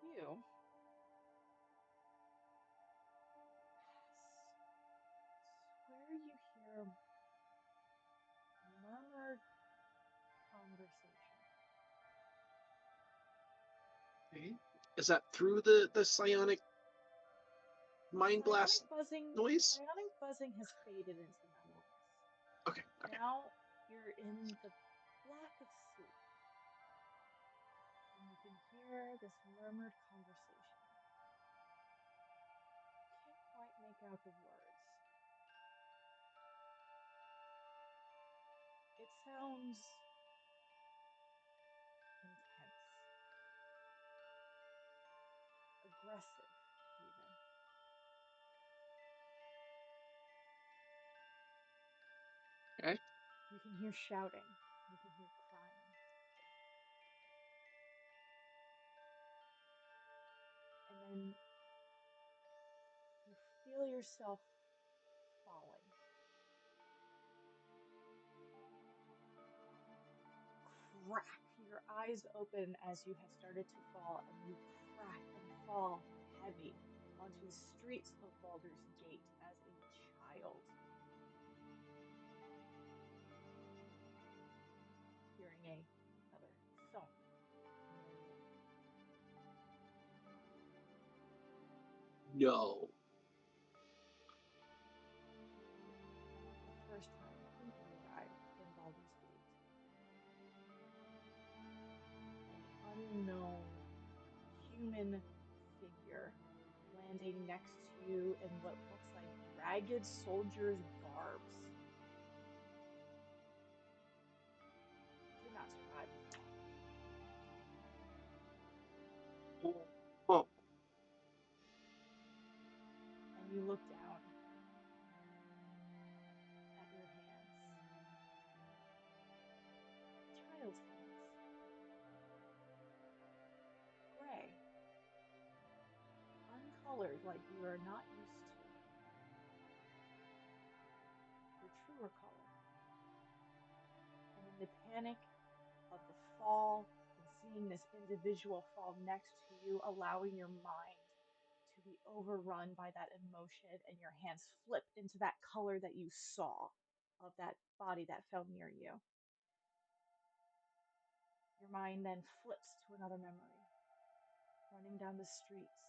You swear you hear murmured conversation. Okay. Is that through the psionic mind blast noise? Psionic buzzing has faded into nothingness. Okay. Now you're in the black of sleep. And you can hear this murmured conversation. Can't quite make out the words. It sounds intense. Aggressive, even. Okay. You can hear shouting. You can hear crying. And then you feel yourself falling. Crack! Your eyes open as you have started to fall, and you crack and fall heavy onto the streets of Baldur's Gate as a child. Hearing another thump near you. No. The first time you arrived in Baldur's Gate, an unknown human figure landing next to you in what looks like ragged soldiers' garbs. Did not survive. Oh. And you look down at your hands. Child's hands. Gray. Uncolored like you are not used to. panic of the fall and seeing this individual fall next to you, allowing your mind to be overrun by that emotion, and your hands flip into that color that you saw of that body that fell near you. Your mind then flips to another memory, running down the streets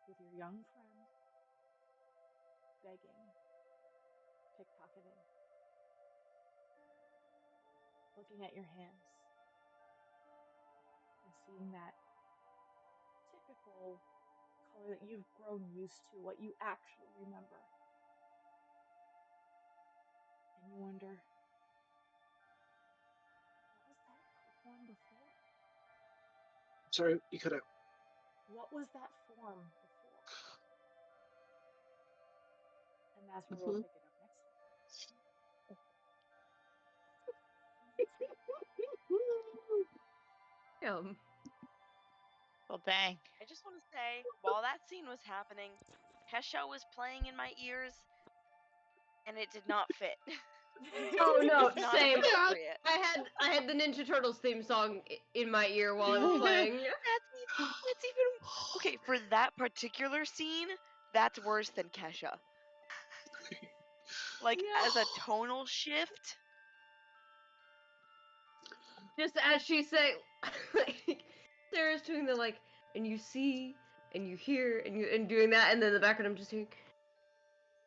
with your young friend, begging, pickpocketing, looking at your hands and seeing that typical color that you've grown used to, what you actually remember. And you wonder, what was that form before? Sorry, you cut out. What was that form before? And that's where we'll pick it up next time. Well, dang. I just want to say, while that scene was happening, Kesha was playing in my ears, and it did not fit. Oh no, It's not same. appropriate. I had the Ninja Turtles theme song in my ear while I was playing. That's even okay for that particular scene. That's worse than Kesha. Like as a tonal shift. Just as she said, like, Sarah's doing the like, and you see, and you hear, and doing that, and then in the background I'm just hearing,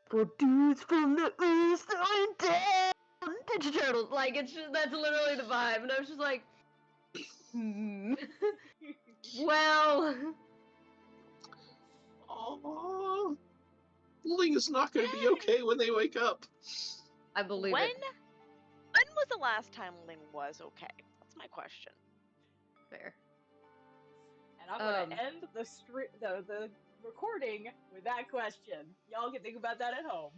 for dudes from the east going down, Ninja Turtles. Like that's literally the vibe, and I was just like, well. Aww. Ling is not going to be okay when they wake up. I believe When it. was the last time Ling was okay? That's my question. Fair. And I'm gonna end the recording with that question. Y'all can think about that at home.